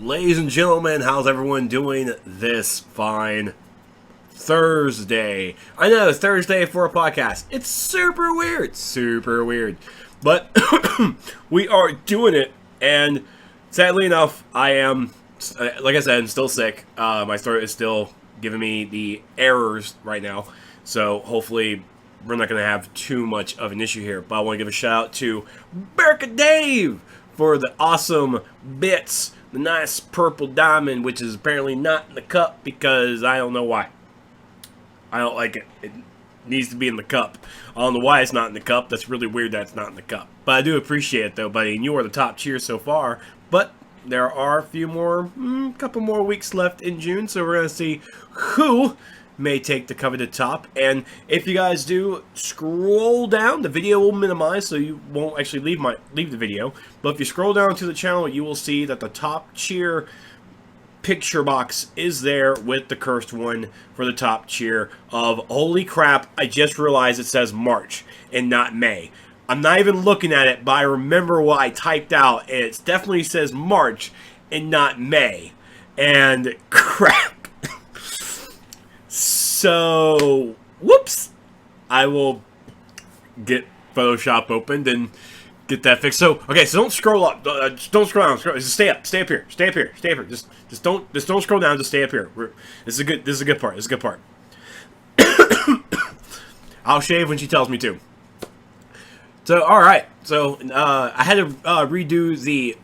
Ladies and gentlemen, how's everyone doing this fine Thursday? I know, it's Thursday for a podcast. It's super weird. But we are doing it, and sadly enough, I am, like I said, I'm still sick. My throat is still giving me the errors right now, so hopefully we're not going to have too much of an issue here. But I want to give a shout out to Berka Dave for the awesome bits. The nice purple diamond, which is apparently not in the cup because I don't know why. I don't like it. It needs to be in the cup. I don't know why it's not in the cup. That's really weird that it's not in the cup. But I do appreciate it though, buddy. And you are the top cheer so far. But there are a few more, couple more weeks left in June. So we're going to see who may take the coveted top. And if you guys do scroll down, the video will minimize so you won't actually leave the video. But if you scroll down to the channel, you will see that the top cheer picture box is there with the cursed one for the top cheer of, holy crap, I just realized it says March and not May. I'm not even looking at it, but I remember what I typed out, and it definitely says March and not May. And crap. So, whoops, I will get Photoshop opened and get that fixed. So, okay, so don't scroll up, don't scroll down, just stay up here. Just don't scroll down, just stay up here. This is a good part. I'll shave when she tells me to. So, all right, so I had to redo the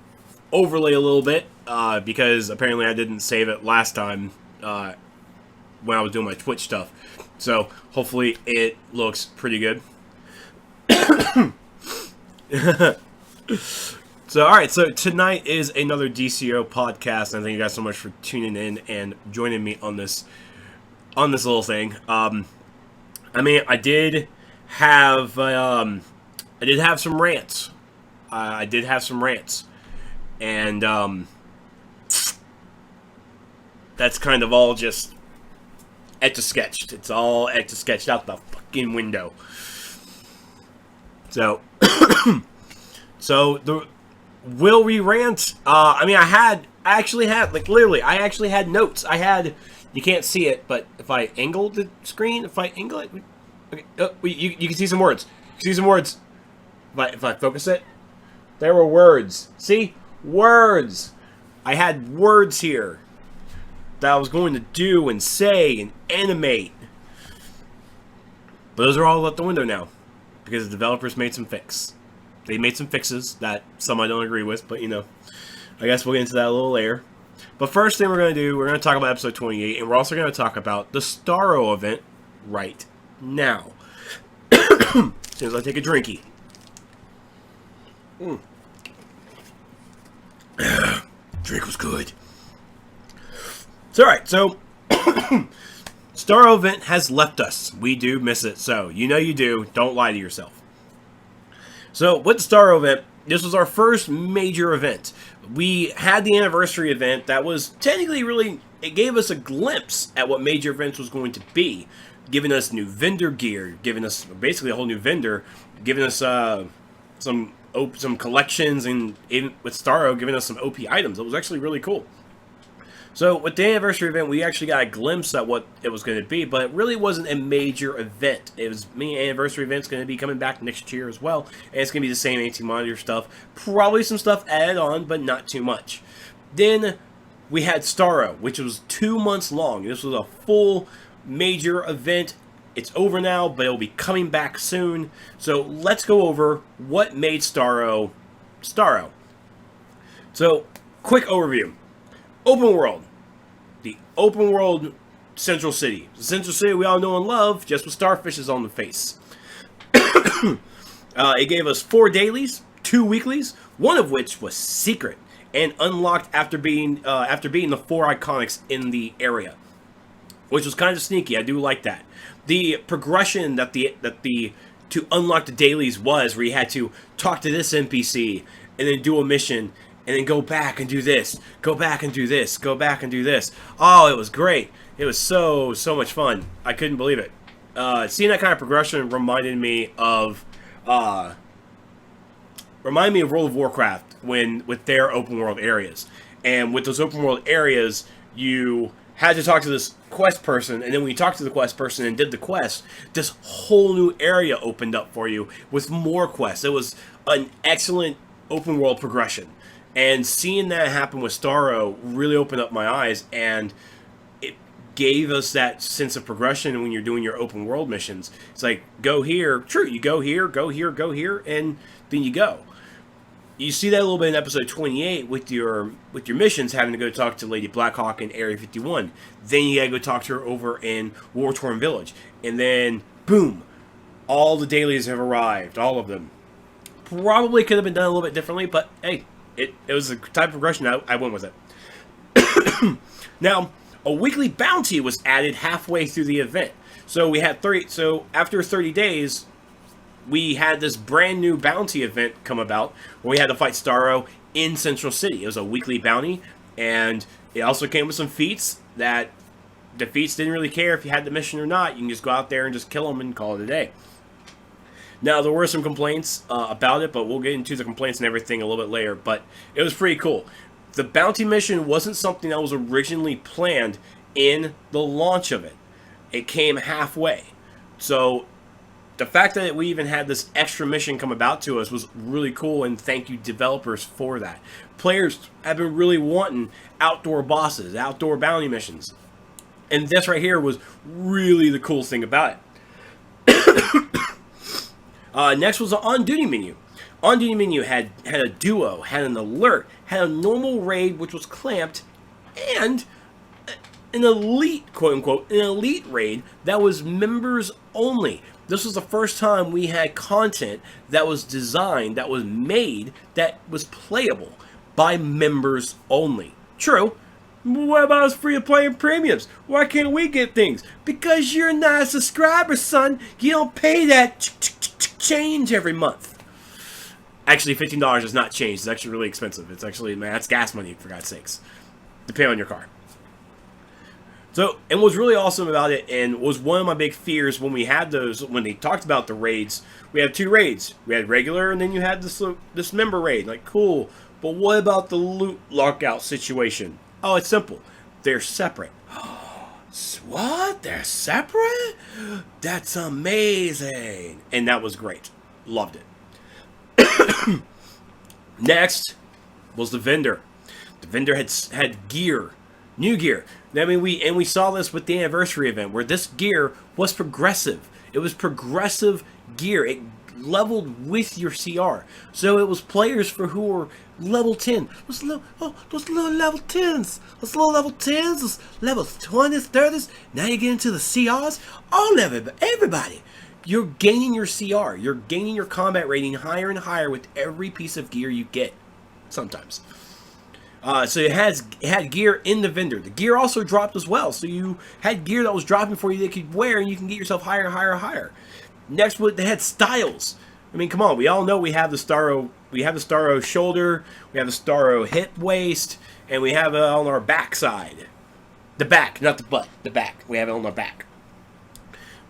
overlay a little bit because apparently I didn't save it last time. When I was doing my Twitch stuff. So, hopefully it looks pretty good. So, alright, so tonight is another DCUO podcast, and thank you guys so much for tuning in and joining me on this little thing. I mean, I did have some rants. And, that's kind of all just etch-a-sketched. It's all etch-a-sketched out the fucking window. So, will we rant? I mean, I actually had notes. You can't see it, but if I angle the screen, okay, you can see some words. If I focus it, there were words. See? Words! I had words here that I was going to do and say and animate. But those are all out the window now because the developers made some fixes. They made some fixes that some I don't agree with, but you know, I guess we'll get into that a little later. But first thing we're going to do, we're going to talk about episode 28, and we're also going to talk about the Starro event right now. As soon as I take a drinky. Drink was good. So, alright, so Starro event has left us. We do miss it, so you know you do. Don't lie to yourself. So, with the Starro event, this was our first major event. We had the anniversary event that was technically really, it gave us a glimpse at what major events was going to be, giving us new vendor gear, giving us basically a whole new vendor, giving us some collections, and with Starro giving us some OP items. It was actually really cool. So, with the anniversary event, we actually got a glimpse at what it was going to be, but it really wasn't a major event. It was, anniversary event's going to be coming back next year as well, and it's going to be the same anti-monitor stuff. Probably some stuff added on, but not too much. Then, we had Starro, which was 2 months long. This was a full major event. It's over now, but it'll be coming back soon. So, let's go over what made Starro, Starro. So, quick overview. Open world. The open world Central City. The Central City we all know and love, just with starfishes on the face. It gave us 4 dailies, 2 weeklies, one of which was secret and unlocked after being the 4 iconics in the area, which was kind of sneaky. I do like that. The progression that to unlock the dailies was where you had to talk to this NPC and then do a mission. And then go back and do this. Go back and do this. Go back and do this. Oh, it was great. It was so much fun. I couldn't believe it. Seeing that kind of progression reminded me of World of Warcraft with their open world areas. And with those open world areas, you had to talk to this quest person, and then when you talked to the quest person and did the quest, this whole new area opened up for you with more quests. It was an excellent open world progression. And seeing that happen with Starro really opened up my eyes, and it gave us that sense of progression when you're doing your open world missions. It's like, go here, true, you go here, go here, go here, and then you go. You see that a little bit in episode 28 with your missions, having to go talk to Lady Blackhawk in Area 51. Then you gotta go talk to her over in War-Torn Village. And then, boom, all the dailies have arrived, all of them. Probably could have been done a little bit differently, but hey, it was a type of progression. I went with it. Now, a weekly bounty was added halfway through the event. So we had after 30 days, we had this brand new bounty event come about where we had to fight Starro in Central City. It was a weekly bounty, and it also came with some feats that the feats didn't really care if you had the mission or not. You can just go out there and just kill them and call it a day. Now, there were some complaints about it, but we'll get into the complaints and everything a little bit later, but it was pretty cool. The bounty mission wasn't something that was originally planned in the launch of it. It came halfway. So the fact that we even had this extra mission come about to us was really cool, and thank you developers for that. Players have been really wanting outdoor bosses, outdoor bounty missions. And this right here was really the cool thing about it. Next was the on-duty menu. On-duty menu had a duo, had an alert, had a normal raid, which was clamped, and an elite, quote-unquote, an elite raid that was members only. This was the first time we had content that was designed, that was made, that was playable by members only. True. What about us free-to-play and premiums? Why can't we get things? Because you're not a subscriber, son. You don't pay that change every month. Actually, $15 is not change. It's actually really expensive. It's actually, man, that's gas money, for God's sakes. Depending on your car. So, and what's really awesome about it, and was one of my big fears when we had those, when they talked about the raids, we had 2 raids. We had regular, and then you had this member raid. Like, cool. But what about the loot lockout situation? Oh, it's simple. They're separate. What? They're separate? That's amazing. And that was great. Loved it. Next was the vendor. The vendor had gear. New gear. I mean, we saw this with the anniversary event where this gear was progressive. It was progressive gear. It leveled with your CR. So it was players for who were level 10. Those little level 10s. Those little level 10s. Those level 20s, 30s. Now you get into the CRs. All of it. Everybody. You're gaining your CR. You're gaining your combat rating higher and higher with every piece of gear you get. Sometimes. So it had gear in the vendor. The gear also dropped as well. So you had gear that was dropping for you that you could wear, and you can get yourself higher and higher and higher. Next, they had styles. I mean, come on. We all know we have the Starro. We have the Starro shoulder. We have the Starro hip, waist, and we have it on our back side. The back, not the butt. The back. We have it on our back.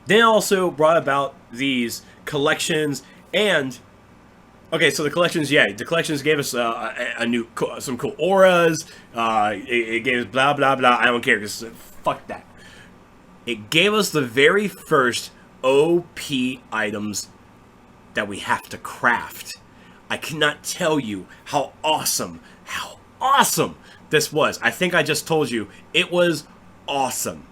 Then also brought about these collections and. Okay, so the collections, the collections gave us some cool auras. It gave us blah blah blah. I don't care, because fuck that. It gave us the very first OP items that we have to craft. I cannot tell you how awesome this was. I think I just told you it was awesome,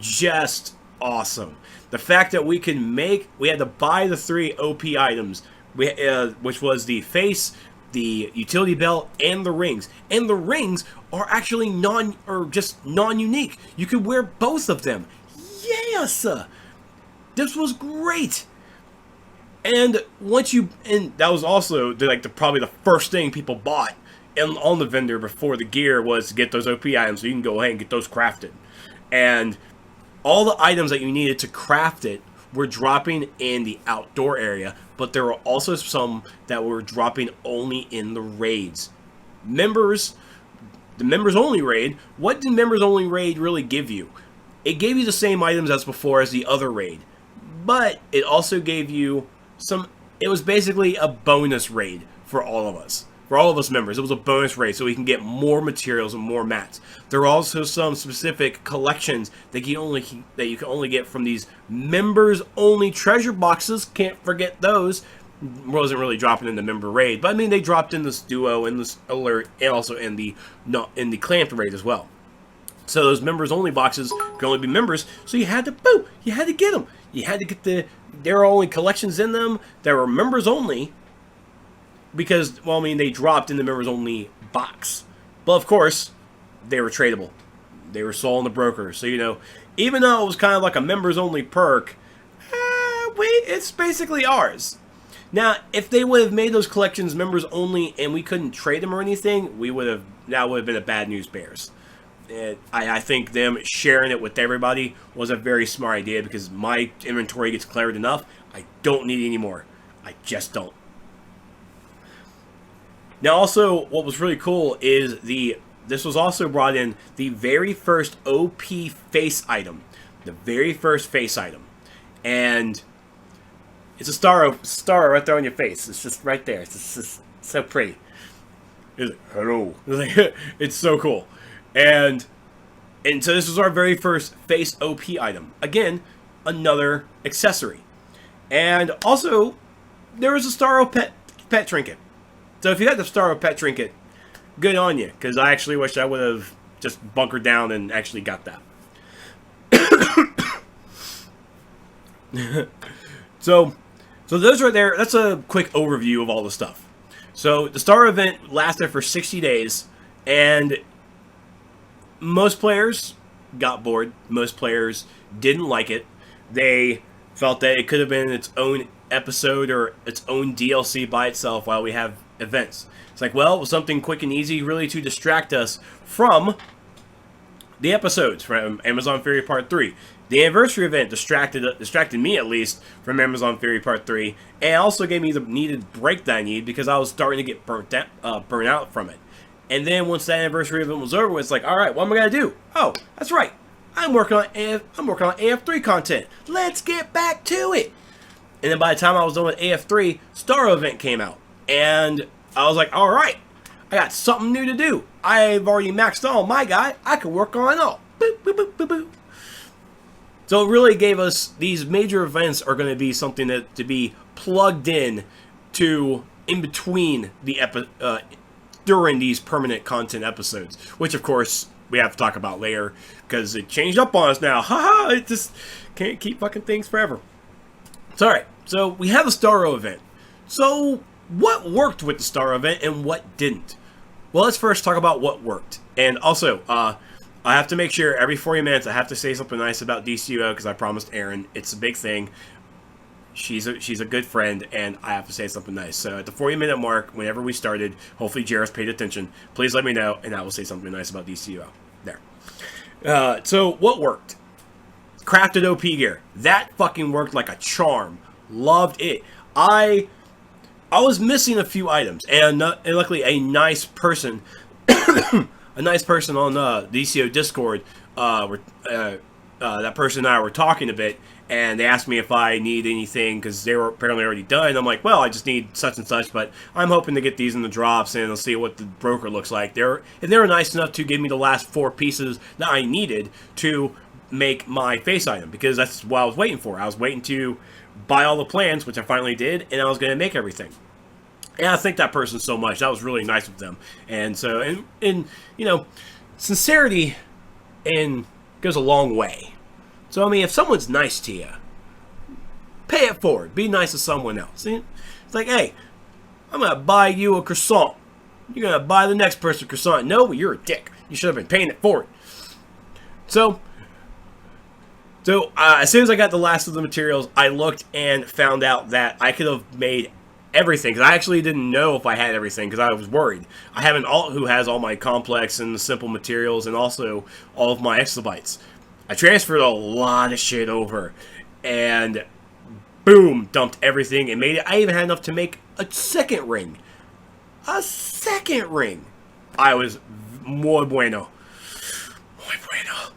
just awesome. The fact that we had to buy the 3 OP items. Which was the face, the utility belt, and the rings. And the rings are actually non-unique. You could wear both of them. Yes! This was great. And that was also probably the first thing people bought on the vendor before the gear was to get those OP items, so you can go ahead and get those crafted. And all the items that you needed to craft it were dropping in the outdoor area, but there were also some that were dropping only in the raids. The members only raid, what did members only raid really give you? It gave you the same items as before as the other raid, but it also gave you it was basically a bonus raid for all of us. for all of us members. It was a bonus raid so we can get more materials and more mats. There are also some specific collections that you can only get from these members only treasure boxes. Can't forget those. Wasn't really dropping in the member raid, but I mean they dropped in this duo and this alert, and also in the clan raid as well. So those members only boxes could only be members, so you had to get them. You had to get there are only collections in them that were members only, because, well, I mean, they dropped in the members only box. But of course, they were tradable. They were sold on the broker. So, you know, even though it was kind of like a members only perk, it's basically ours. Now, if they would have made those collections members only and we couldn't trade them or anything, that would have been a bad news bears. I think them sharing it with everybody was a very smart idea, because my inventory gets cleared enough. I don't need any more. I just don't. Now, also, what was really cool is this was also brought in the very first OP face item. The very first face item. And it's a Starro right there on your face. It's just right there. It's just so pretty. It's like, hello. It's so cool. And so this was our very first face OP item. Again, another accessory. And also, there was a Starro pet trinket. So if you had the Starro pet trinket, good on you, because I actually wish I would have just bunkered down and actually got that. So those right there, that's a quick overview of all the stuff. So the Starro event lasted for 60 days, and most players got bored. Most players didn't like it. They felt that it could have been its own episode or its own DLC by itself while we have events. It's like, well, it was something quick and easy, really, to distract us from the episodes from Amazon Fury Part 3. The anniversary event distracted me, at least, from Amazon Fury Part 3, and also gave me the needed break that I need, because I was starting to get burnt out from it. And then once that anniversary event was over, it's like, all right, what am I gonna do? Oh, that's right, I'm working on AF3 content. Let's get back to it. And then by the time I was done with AF3, Starro event came out, and I was like, all right, I got something new to do. I've already maxed all my guy. I can work on it all. Boop, boop, boop, boop, boop. So it really gave us, these major events are going to be something that to be plugged in to in between the during these permanent content episodes, which of course we have to talk about later, because it changed up on us now. Haha, it just can't keep fucking things forever. It's alright. So we have a Starro event. So what worked with the Starro event and what didn't? Well, let's first talk about what worked. And also, I have to make sure every 40 minutes I have to say something nice about DCUO, because I promised Erin. It's a big thing. She's a good friend, and I have to say something nice. So at the 40-minute mark, whenever we started, hopefully Jairus paid attention. Please let me know, and I will say something nice about DCUO. There. So what worked? Crafted OP gear. That fucking worked like a charm. Loved it. I was missing a few items, and luckily a nice person, a nice person on DCO Discord, that person and I were talking a bit, and they asked me if I need anything, because they were apparently already done. I'm like, well, I just need such and such, but I'm hoping to get these in the drops, and I'll see what the broker looks like. They were nice enough to give me the last 4 pieces that I needed to make my face item, because that's what I was waiting for. I was waiting to buy all the plans, which I finally did, and I was going to make everything. And I thank that person so much. That was really nice of them. And so, and you know, sincerity goes a long way. So, I mean, if someone's nice to you, pay it forward. Be nice to someone else. See? It's like, hey, I'm going to buy you a croissant. You're going to buy the next person a croissant. No, you're a dick. You should have been paying it forward. So as soon as I got the last of the materials, I looked and found out that I could have made everything, because I actually didn't know if I had everything, because I was worried. I have an alt who has all my complex and the simple materials, and also all of my exabytes. I transferred a lot of shit over, and boom, dumped everything and made it. I even had enough to make a second ring. A second ring. I was muy bueno. Muy bueno.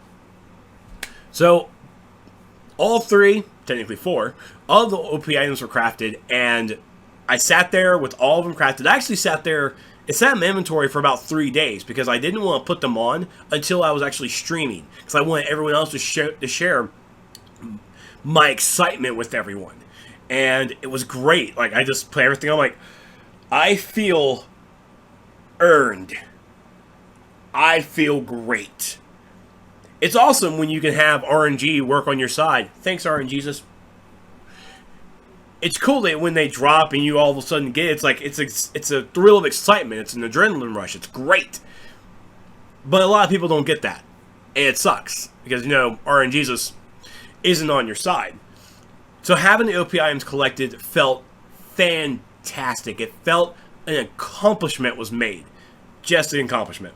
So, all 3, technically 4, of the OP items were crafted, and I sat there with all of them crafted. I actually sat there It sat in my inventory for about 3 days because I didn't want to put them on until I was actually streaming, because I wanted everyone else to share my excitement with everyone. And it was great. Like, I just play everything. I'm like, I feel earned. I feel great. It's awesome when you can have RNG work on your side. Thanks, RNGesus. It's cool that when they drop and you all of a sudden get it, it's like it's a thrill of excitement. It's an adrenaline rush. It's great. But a lot of people don't get that. And it sucks. Because, RNGesus isn't on your side. So having the OP items collected felt fantastic. It felt an accomplishment was made. Just an accomplishment.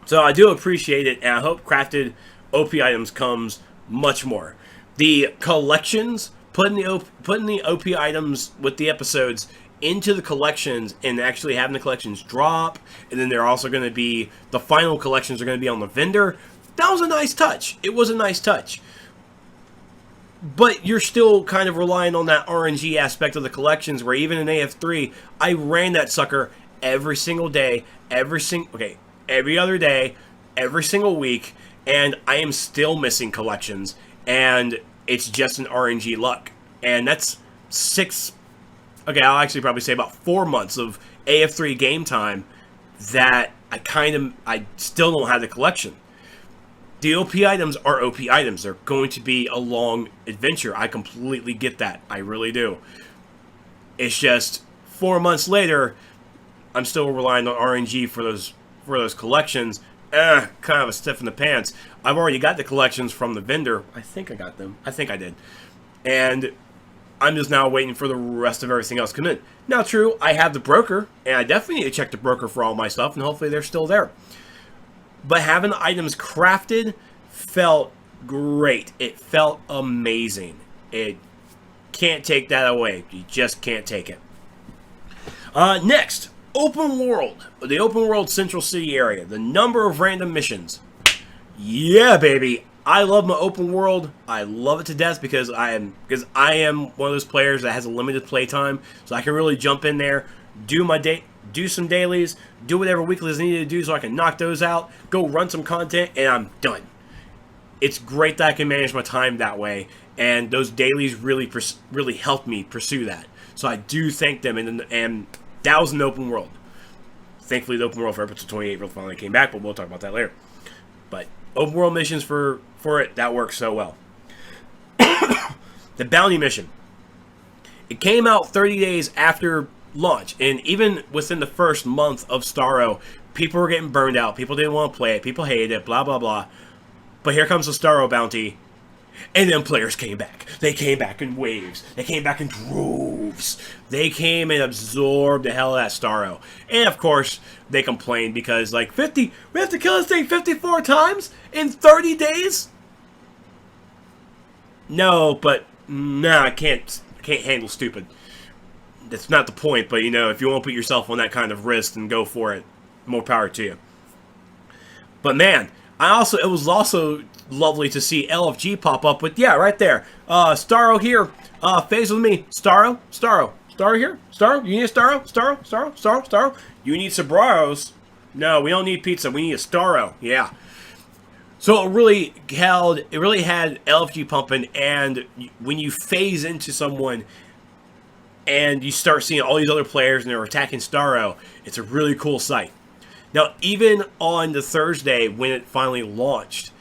So I do appreciate it, and I hope crafted OP items comes much more. The collections, putting the OP items with the episodes into the collections and actually having the collections drop, and then they're also going to be, the final collections are going to be on the vendor. That was a nice touch. It was a nice touch. But you're still kind of relying on that RNG aspect of the collections, where even in AF3, I ran that sucker every single day, every other day, every single week, and I am still missing collections, and it's just an RNG luck. And that's I'll actually probably say about 4 months of AF3 game time that I still don't have the collection. The OP items are OP items. They're going to be a long adventure. I completely get that. I really do. It's just 4 months later, I'm still relying on RNG for those collections. Kind of a stiff in the pants. I've already got the collections from the vendor. I think I got them. I think I did. And I'm just now waiting for the rest of everything else to come in. Now, true, I have the broker, and I definitely need to check the broker for all my stuff, and hopefully they're still there. But having the items crafted felt great. It felt amazing. It can't take that away. You just can't take it. Next, open world. The open world Central City area. The number of random missions. Yeah, baby. I love my open world. I love it to death because I am one of those players that has a limited playtime, so I can really jump in there, do some dailies, do whatever weeklies I need to do so I can knock those out, go run some content, and I'm done. It's great that I can manage my time that way, and those dailies really helped me pursue that. So I do thank them, and that was an open world. Thankfully, the open world for episode 28 finally came back, but we'll talk about that later. But open world missions for it, that works so well. The bounty mission. It came out 30 days after launch, and even within the first month of Starro, people were getting burned out. People didn't want to play it. People hated it, blah, blah, blah. But here comes the Starro bounty, and then players came back. They came back in waves. They came back in droves. They came and absorbed the hell out of Starro. And of course, they complained because, like, we have to kill this thing 54 times in 30 days? No, but, nah, I can't handle stupid. That's not the point, but, if you want to put yourself on that kind of risk, then go for it. More power to you. But, man, it was also lovely to see LFG pop up with, yeah, right there. Starro here. Phase with me. Starro here. Starro, you need a Starro? You need Sabros. No, we don't need pizza. We need a Starro. Yeah. So it really had LFG pumping, and when you phase into someone and you start seeing all these other players and they're attacking Starro, it's a really cool sight. Now, even on the Thursday when it finally launched,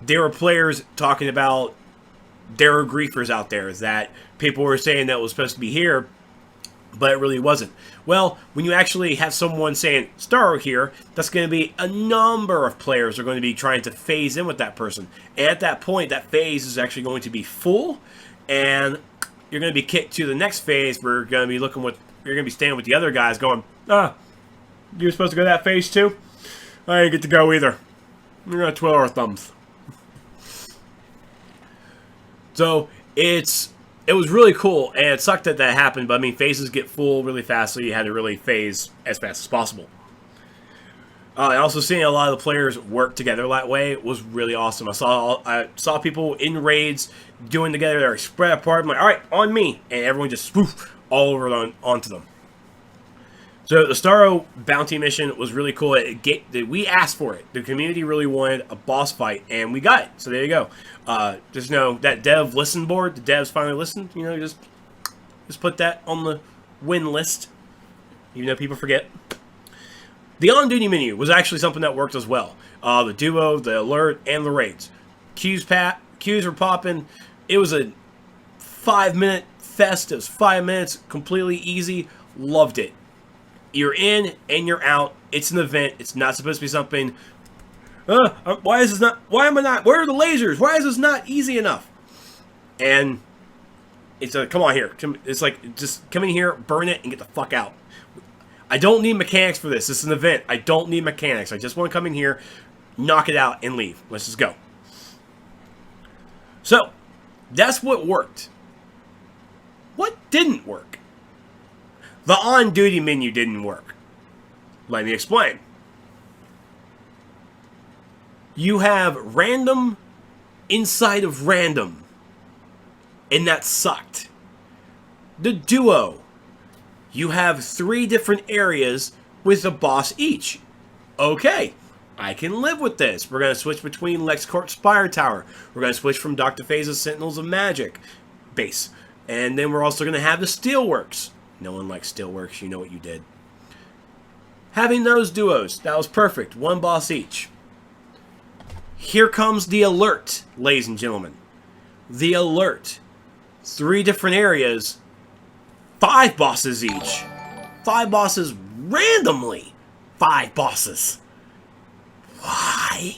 there were players talking about there were griefers out there that people were saying that was supposed to be here, but it really wasn't. Well, when you actually have someone saying Starro here, that's going to be a number of players are going to be trying to phase in with that person. And at that point, that phase is actually going to be full, and you're going to be kicked to the next phase where you're going to be standing with the other guys going, you're supposed to go to that phase too? I didn't get to go either. We're going to twiddle our thumbs. So, it was really cool, and it sucked that happened, but phases get full really fast, so you had to really phase as fast as possible. And also seeing a lot of the players work together that way was really awesome. I saw people in raids doing together, they were spread apart. I'm like, all right, on me, and everyone just swoof all over onto them. So the Starro bounty mission was really cool. We asked for it. The community really wanted a boss fight, and we got it. So there you go. Just know that dev listen board. The devs finally listened. You know, just put that on the win list, even though people forget. The on-duty menu was actually something that worked as well. The duo, the alert, and the raids. Queues were popping. It was a 5-minute fest. It was 5 minutes, completely easy. Loved it. You're in and you're out. It's an event. It's not supposed to be something. Why is this not? Why am I not? Where are the lasers? Why is this not easy enough? And it's like, come on here. It's like, just come in here, burn it, and get the fuck out. I don't need mechanics for this. This is an event. I don't need mechanics. I just want to come in here, knock it out, and leave. Let's just go. So, that's what worked. What didn't work? The on-duty menu didn't work. Let me explain. You have random inside of random. And that sucked. The duo. You have 3 different areas with a boss each. Okay, I can live with this. We're going to switch between LexCorp Spire Tower. We're going to switch from Dr. Phase's Sentinels of Magic base. And then we're also going to have the Steelworks. No one likes Steelworks, you know what you did. Having those duos, that was perfect. 1 boss each. Here comes the alert, ladies and gentlemen. The alert. 3 different areas, 5 bosses each. 5 bosses randomly. 5 bosses. Why?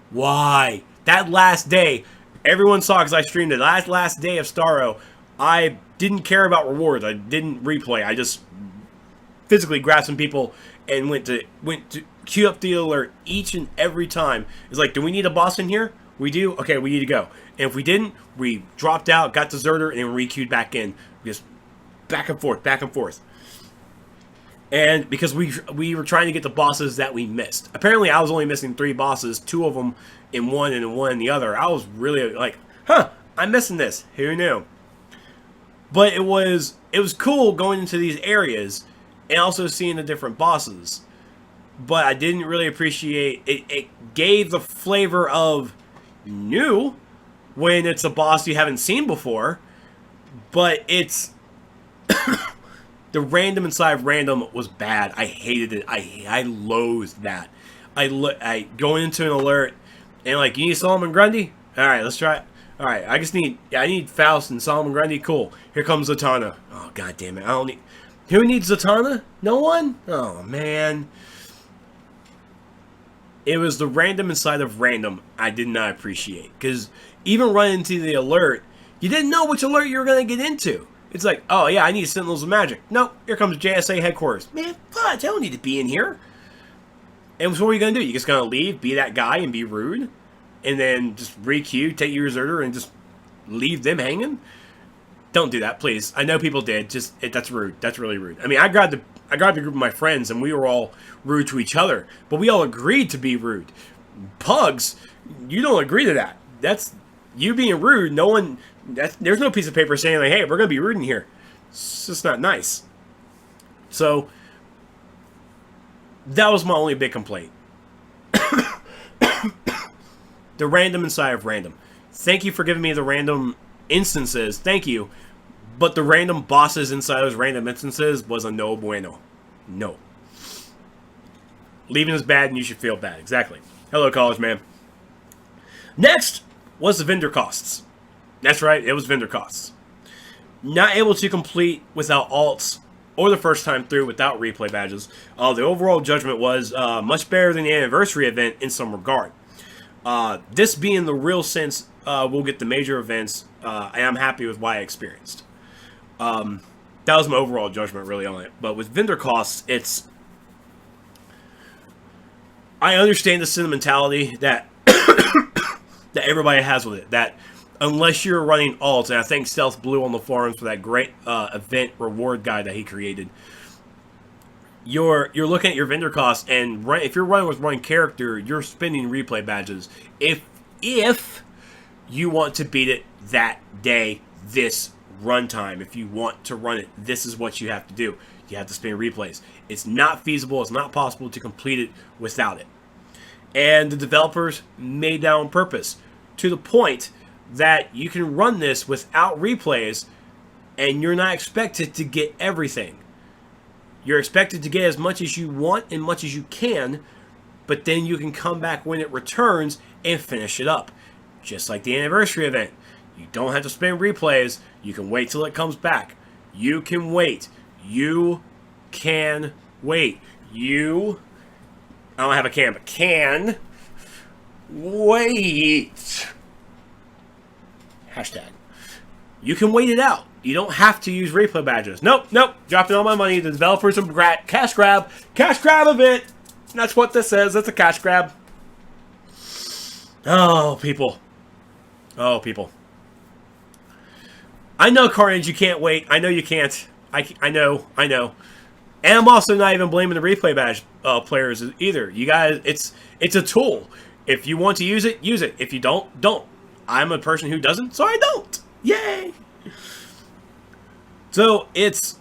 Why? That last day, everyone saw because I streamed it. Last day of Starro, I didn't care about rewards. I didn't replay. I just physically grabbed some people and went to queue up the alert each and every time. It's like, do we need a boss in here? We do? Okay, we need to go. And if we didn't, we dropped out, got deserter, and then re-queued back in. Just back and forth, back and forth. And because we were trying to get the bosses that we missed. Apparently, I was only missing 3 bosses, 2 of them in one and 1 in the other. I was really like, I'm missing this. Who knew? But it was cool going into these areas and also seeing the different bosses. But I didn't really appreciate it. It gave the flavor of new when it's a boss you haven't seen before. But it's the random inside of random was bad. I hated it. I loathed that. I going into an alert and like, you need Solomon Grundy? All right, let's try it. All right, I need Faust and Solomon Grundy. Cool. Here comes Zatanna. Oh, god damn it. I don't need... Who needs Zatanna? No one? Oh, man. It was the random inside of random I did not appreciate. Because even running into the alert, you didn't know which alert you were going to get into. It's like, oh, yeah, I need Sentinels of Magic. Nope, here comes JSA headquarters. Man, fudge, I don't need to be in here. And so what are you going to do? You just going to leave, be that guy, and be rude? And then just re-queue, take your deserter, and just leave them hanging? Don't do that, please. I know people did. That's rude. That's really rude. I mean, I grabbed a group of my friends, and we were all rude to each other. But we all agreed to be rude. Pugs, you don't agree to that. That's you being rude. No one... there's no piece of paper saying, like, hey, we're going to be rude in here. It's just not nice. So, that was my only big complaint. The random inside of random. Thank you for giving me the random instances. Thank you. But the random bosses inside those random instances was a no bueno. No. Leaving is bad and you should feel bad. Exactly. Hello, college man. Next was the vendor costs. That's right, it was vendor costs. Not able to complete without alts or the first time through without replay badges. The overall judgment was much better than the anniversary event in some regard. This being the real sense, we'll get the major events, and I'm happy with what I experienced. That was my overall judgment really on it. But with vendor costs, I understand the sentimentality that that everybody has with it. That unless you're running alts, and I thank Stealth Blue on the forums for that great event reward guide that he created. You're looking at your vendor costs, and if you're running with one character, you're spending replay badges. If you want to beat it that day, this runtime, if you want to run it, this is what you have to do. You have to spin replays. It's not feasible. It's not possible to complete it without it. And the developers made that on purpose, to the point that you can run this without replays, and you're not expected to get everything. You're expected to get as much as you want and much as you can, but then you can come back when it returns and finish it up. Just like the anniversary event. You don't have to spin replays. You can wait till it comes back. You can wait. You can wait. I don't have a can, but can wait. Hashtag. You can wait it out. You don't have to use replay badges. Nope. Dropping all my money. The developers and cash grab. Cash grab event. That's what this is. It's a cash grab. Oh, people. I know, Carnage, you can't wait. I know you can't. I know. And I'm also not even blaming the replay badge players either. You guys, it's a tool. If you want to use it, use it. If you don't, don't. I'm a person who doesn't, so I don't. Yay! So it's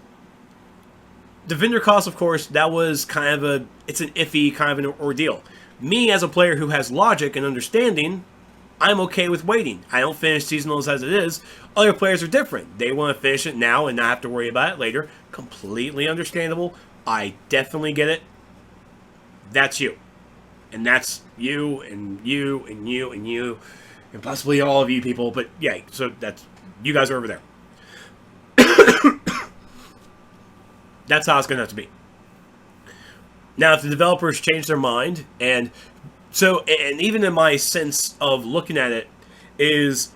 the vendor cost, of course. That was kind of it's an iffy kind of an ordeal. Me as a player who has logic and understanding, I'm okay with waiting. I don't finish seasonals as it is. Other players are different. They want to finish it now and not have to worry about it later. Completely understandable. I definitely get it. That's you. And that's you and you and you and you and possibly all of you people. But yeah, so that's you guys are over there. That's how it's going to have to be. Now, if the developers change their mind, and even in my sense of looking at it, is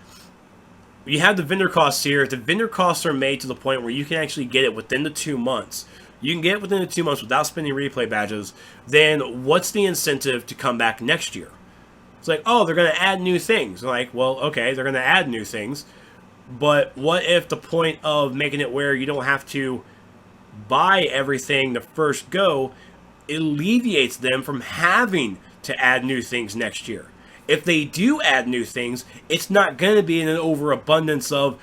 you have the vendor costs here. If the vendor costs are made to the point where you can actually get it within the 2 months, you can get it within the 2 months without spending replay badges, then what's the incentive to come back next year? It's like, oh, they're going to add new things. Like, well, okay, they're going to add new things, but what if the point of making it where you don't have to buy everything the first go alleviates them from having to add new things next year? If they do add new things, it's not going to be in an overabundance of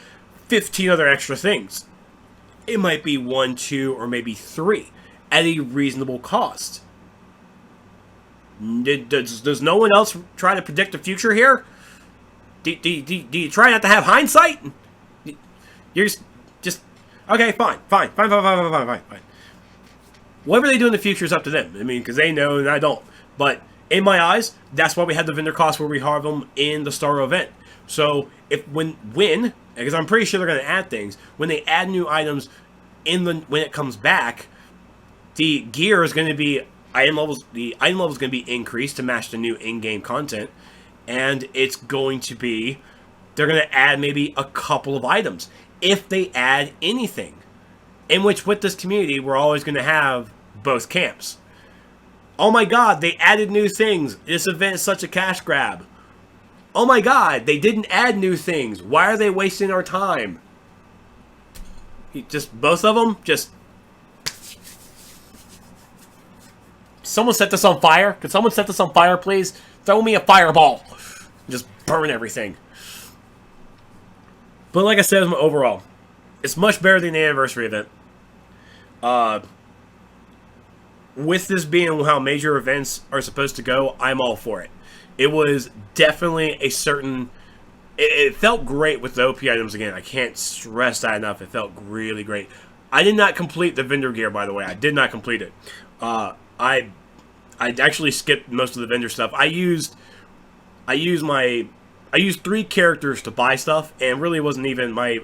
15 other extra things. It might be 1, 2, or maybe 3 at a reasonable cost. Does no one else try to predict the future here? Do you try not to have hindsight? You're just okay, fine. Whatever they do in the future is up to them. I mean, because they know and I don't. But in my eyes, that's why we had the vendor costs where we have them in the Starro event. So when because I'm pretty sure they're going to add things, when they add new items when it comes back, the gear is going to be the item level is going to be increased to match the new in-game content, and it's going to be they're going to add maybe a couple of items if they add anything. In which, with this community, we're always going to have both camps. Oh my god, they added new things. This event is such a cash grab. Oh my god, they didn't add new things. Why are they wasting our time? Just both of them? Just... Someone set this on fire? Could someone set this on fire, please? Throw me a fireball. Just burn everything. But like I said, overall, it's much better than the anniversary event. With this being how major events are supposed to go, I'm all for it. It was definitely a certain... It felt great with the OP items again. I can't stress that enough. It felt really great. I did not complete the vendor gear, by the way. I did not complete it. I actually skipped most of the vendor stuff. I used 3 characters to buy stuff, and really wasn't even my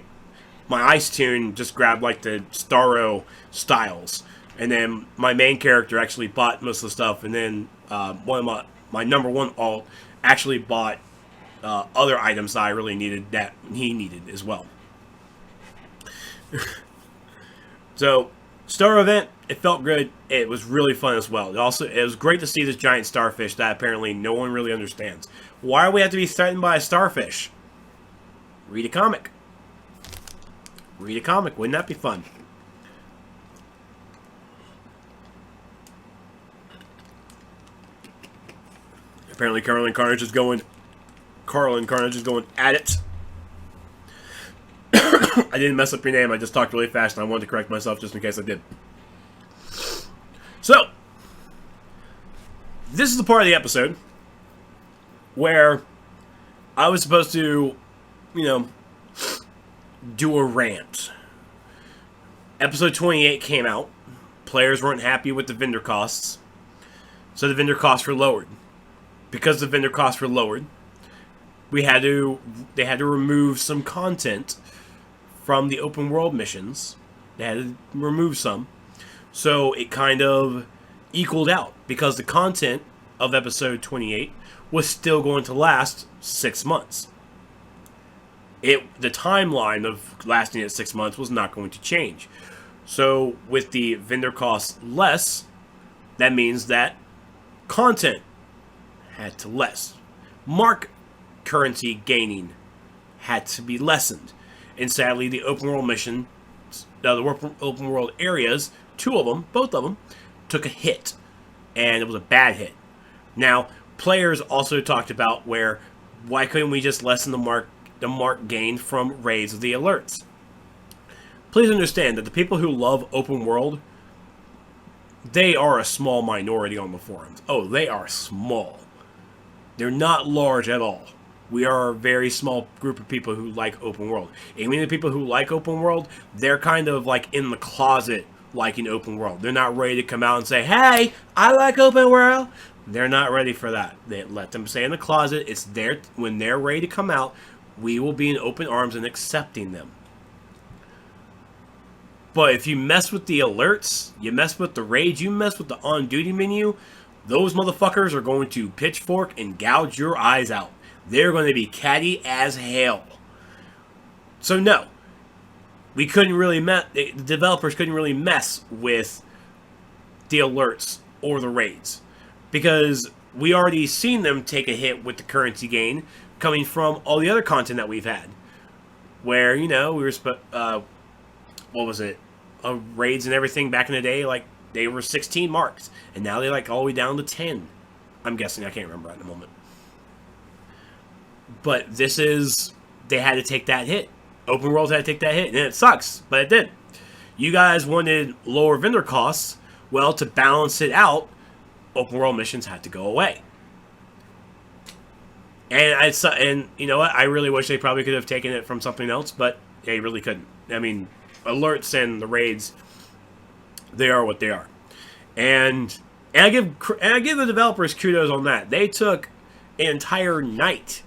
Ice Tune just grabbed like the Starro styles. And then my main character actually bought most of the stuff, and then one of my number 1 alt actually bought other items that I really needed that he needed as well. So, Starro event, it felt good. It was really fun as well. It was great to see this giant starfish that apparently no one really understands. Why do we have to be threatened by a starfish? Read a comic. Read a comic. Wouldn't that be fun? Apparently Carl and Carnage is going at it. I didn't mess up your name. I just talked really fast and I wanted to correct myself just in case I did. So, this is the part of the episode where I was supposed to, do a rant. Episode 28 came out. Players weren't happy with the vendor costs, so the vendor costs were lowered. Because the vendor costs were lowered, they had to remove some content from the open world missions. They had to remove some. So it kind of equaled out because the content of episode 28 was still going to last 6 months. The timeline of lasting at 6 months was not going to change. So with the vendor costs less, that means that content had to less. Mark currency gaining had to be lessened. And sadly, the open world mission, the open world areas, both of them, took a hit. And it was a bad hit. Now, players also talked about why couldn't we just lessen the mark gained from raids of the alerts? Please understand that the people who love open world, they are a small minority on the forums. Oh, they are small. They're not large at all. We are a very small group of people who like open world. And the people who like open world, they're kind of like in the closet liking open world. They're not ready to come out and say, hey, I like open world. They're not ready for that. They let them stay in the closet. It's there when they're ready to come out. We will be in open arms and accepting them. But if you mess with the alerts, you mess with the raids, you mess with the on-duty menu, those motherfuckers are going to pitchfork and gouge your eyes out. They're going to be catty as hell. So no, the developers couldn't really mess with the alerts or the raids. Because we already seen them take a hit with the currency gain coming from all the other content that we've had. Where, we were, what was it? Raids and everything back in the day, like, they were 16 marks. And now they're, like, all the way down to 10. I'm guessing, I can't remember at the moment. But they had to take that hit. Open Worlds had to take that hit, and it sucks, but it did. You guys wanted lower vendor costs. Well, to balance it out, open world missions had to go away. And you know what? I really wish they probably could have taken it from something else, but they really couldn't. I mean, alerts and the raids, they are what they are. And I give the developers kudos on that. They took an entire night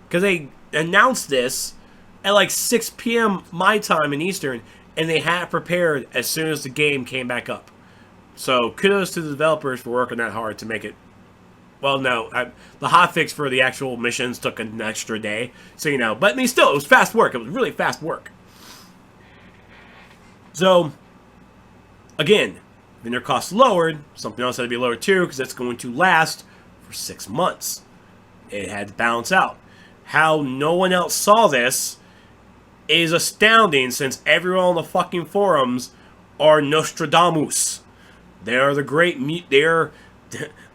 because they announced this at like 6 p.m. my time in Eastern, and they had it prepared as soon as the game came back up. So kudos to the developers for working that hard to make it. Well, no, the hotfix for the actual missions took an extra day, so But I mean, still, it was fast work. It was really fast work. So, again, vendor costs lowered. Something else had to be lowered too, because it's going to last for 6 months. It had to balance out. How no one else saw this is astounding, since everyone on the fucking forums are Nostradamus. They are the great. They're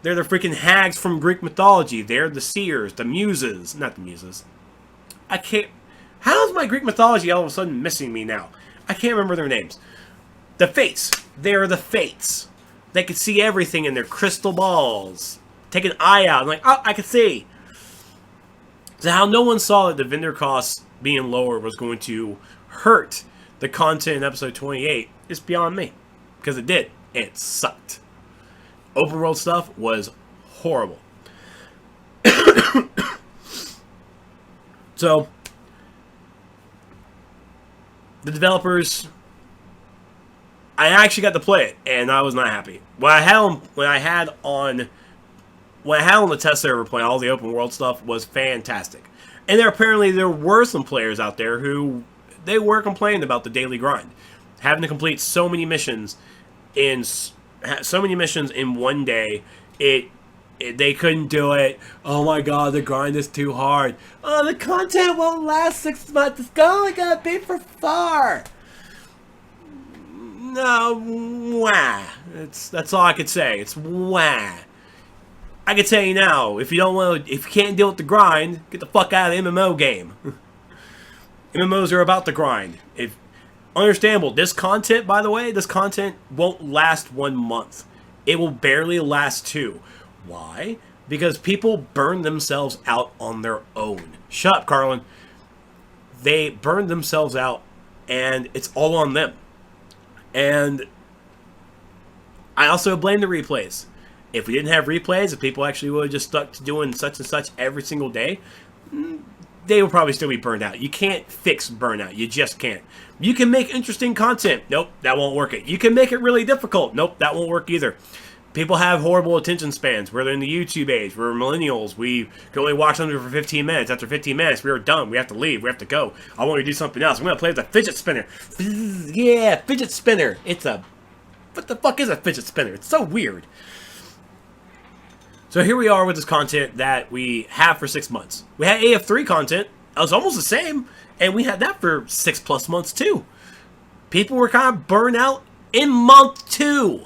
the freaking hags from Greek mythology. They're the seers, the muses. Not the muses. I can't. How is my Greek mythology all of a sudden missing me now? I can't remember their names. The Fates. They're the Fates. They can see everything in their crystal balls. Take an eye out. I'm like, oh, I can see. So how no one saw that the vendor costs being lower was going to hurt the content in episode 28 is beyond me. Because it did. And it sucked. Open world stuff was horrible. So, the developers, I actually got to play it, and I was not happy. When I had on the test server playing all the open world stuff was fantastic. And there were some players out there who they were complaining about the daily grind, having to complete so many missions in one day. They couldn't do it. Oh my god, the grind is too hard. Oh, the content won't last 6 months. It's only gonna be for 4. No, wah. That's all I could say. It's wah. I can tell you now, if you can't deal with the grind, get the fuck out of the MMO game. MMOs are about the grind. Understandable. This content, by the way, won't last 1 month. it will barely last 2. Why? Because people burn themselves out on their own. Shut up, Carlin. They burn themselves out, and it's all on them. And I also blame the replays. If we didn't have replays, if people actually would have just stuck to doing such and such every single day, they will probably still be burned out. You can't fix burnout. You just can't. You can make interesting content. Nope, that won't work. You can make it really difficult. Nope, that won't work either. People have horrible attention spans. We're in the YouTube age. We're millennials. We can only watch something for 15 minutes. After 15 minutes, we are done. We have to leave. We have to go. I want to do something else. I'm going to play with a fidget spinner. Yeah, fidget spinner. What the fuck is a fidget spinner? It's so weird. So here we are with this content that we have for 6 months. We had AF3 content. It was almost the same. And we had that for 6+ months too. People were kind of burned out in month 2.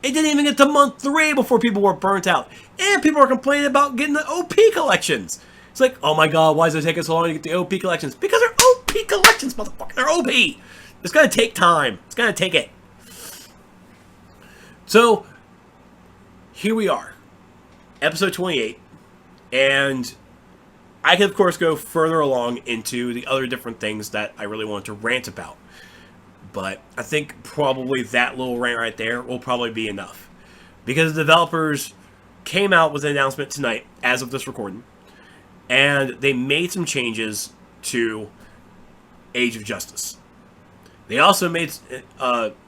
It didn't even get to month 3 before people were burnt out. And people were complaining about getting the OP collections. It's like, oh my god, why does it take us so long to get the OP collections? Because they're OP collections, motherfucker. They're OP. It's going to take time. It's going to take it. So, here we are. Episode 28. And I can, of course, go further along into the other different things that I really want to rant about. But I think probably that little rant right there will probably be enough. Because the developers came out with an announcement tonight, as of this recording, and they made some changes to Age of Justice. They also made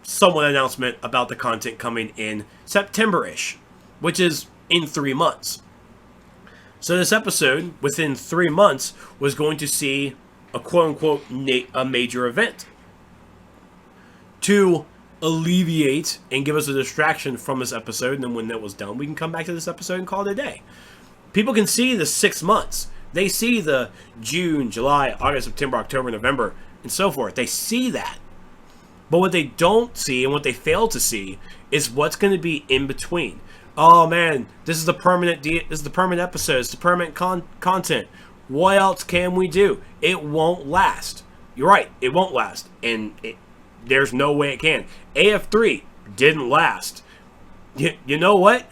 somewhat announcement about the content coming in September-ish, which is in 3 months. So this episode, within 3 months, was going to see a quote-unquote a major event. To alleviate and give us a distraction from this episode, and then when that was done, we can come back to this episode and call it a day. People can see the 6 months. They see the June, July, August, September, October, November, and so forth. They see that. But what they don't see, and what they fail to see, is what's going to be in between. Oh man, this is the permanent episode. It's the permanent content. What else can we do? It won't last. You're right, it won't last. And there's no way it can. AF3 didn't last. You know what?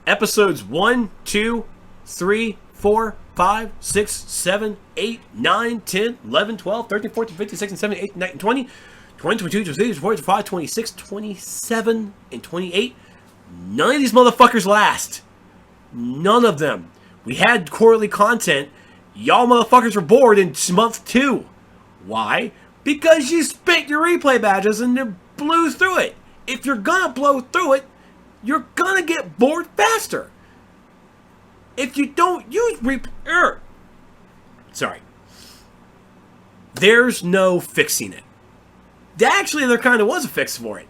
Episodes 1, 2, 3, 4, 5, 6, 7, 8, 9, 10, 11, 12, 13, 14, 15, 16, 17, 18, 19, 20, 20, 22, 23, 24, 25, 26, 27, and 28. None of these motherfuckers last. None of them. We had quarterly content. Y'all motherfuckers were bored in month 2. Why? Because you spent your replay badges and you blew through it. If you're gonna blow through it, you're gonna get bored faster. If you don't use replay... Sorry. There's no fixing it. Actually, there kind of was a fix for it.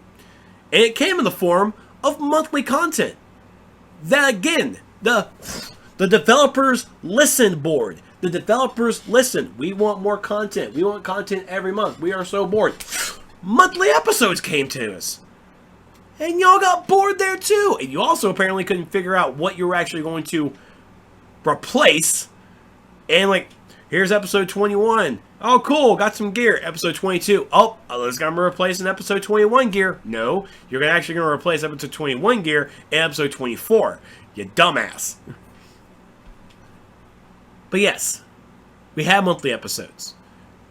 And it came in the form of monthly content. That, again, the developers listened board. The developers listen. We want more content. We want content every month. We are so bored. Monthly episodes came to us. And y'all got bored there too. And you also apparently couldn't figure out what you were actually going to replace. And like, here's episode 21. Oh, cool. Got some gear. Episode 22. Oh, let's gonna replace an episode 21 gear. No, you're actually going to replace episode 21 gear and episode 24. You dumbass. But yes, we have monthly episodes.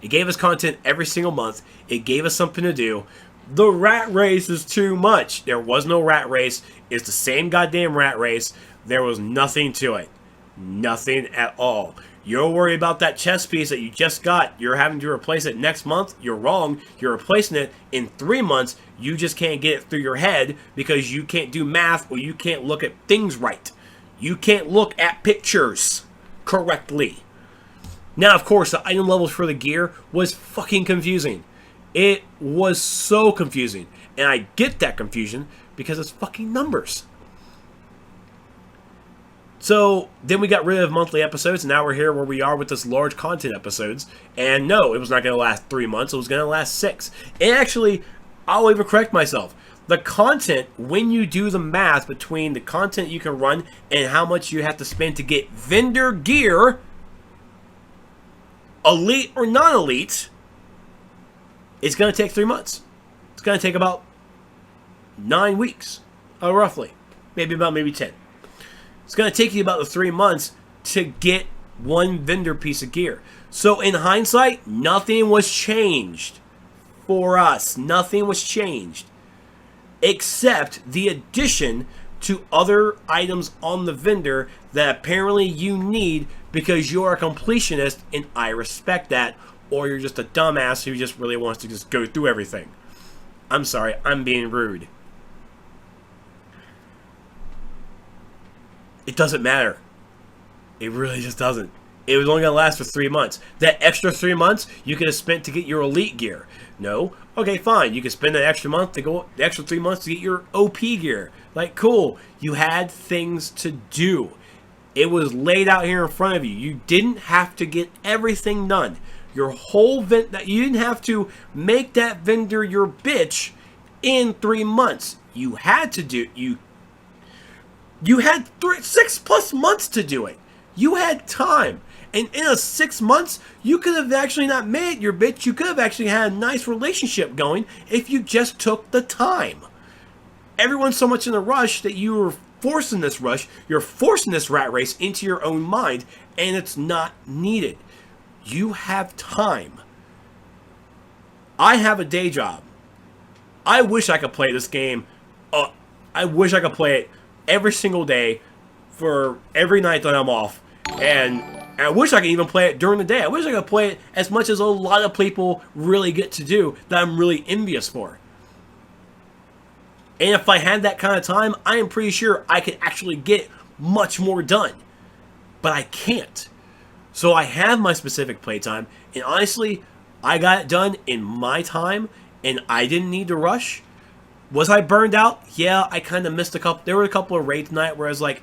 It gave us content every single month. It gave us something to do. The rat race is too much. There was no rat race. It's the same goddamn rat race. There was nothing to it. Nothing at all. You're worried about that chess piece that you just got. You're having to replace it next month. You're wrong. You're replacing it in 3 months. You just can't get it through your head because you can't do math or you can't look at things right. You can't look at pictures correctly. Now, of course, the item levels for the gear was fucking confusing. It was so confusing. And I get that confusion because it's fucking numbers. So then we got rid of monthly episodes, and now we're here where we are with this large content episodes. And no, it was not going to last 3 months. It was going to last 6. And actually, I'll even correct myself. The content, when you do the math between the content you can run and how much you have to spend to get vendor gear, elite or non-elite, it's going to take 3 months. It's going to take about 9 weeks, roughly. maybe 10. It's going to take you about the 3 months to get one vendor piece of gear. So in hindsight, nothing was changed for us. Nothing was changed except the addition to other items on the vendor that apparently you need because you're a completionist, and I respect that, or you're just a dumbass who just really wants to just go through everything. I'm sorry, I'm being rude. It doesn't matter. It really just doesn't. It was only going to last for 3 months. That extra 3 months you could have spent to get your elite gear. No? Okay, fine. You could spend that extra month to go, the extra 3 months to get your OP gear. Like, cool. You had things to do. It was laid out here in front of you. You didn't have to get everything done. Your whole you didn't have to make that vendor your bitch in 3 months. You had to do you had 6+ months to do it. You had time. And in a 6 months, you could have actually not made it your bitch. You could have actually had a nice relationship going if you just took the time. Everyone's so much in a rush that you were forcing this rush. You're forcing this rat race into your own mind, and it's not needed. You have time. I have a day job. I wish I could play this game. I wish I could play it every single day for every night that I'm off. And I wish I could even play it during the day. I wish I could play it as much as a lot of people really get to do that I'm really envious for. And if I had that kind of time, I am pretty sure I could actually get much more done. But I can't. So I have my specific playtime, and honestly, I got it done in my time, and I didn't need to rush. Was I burned out? Yeah, I kind of missed a couple. There were a couple of raids tonight where I was like,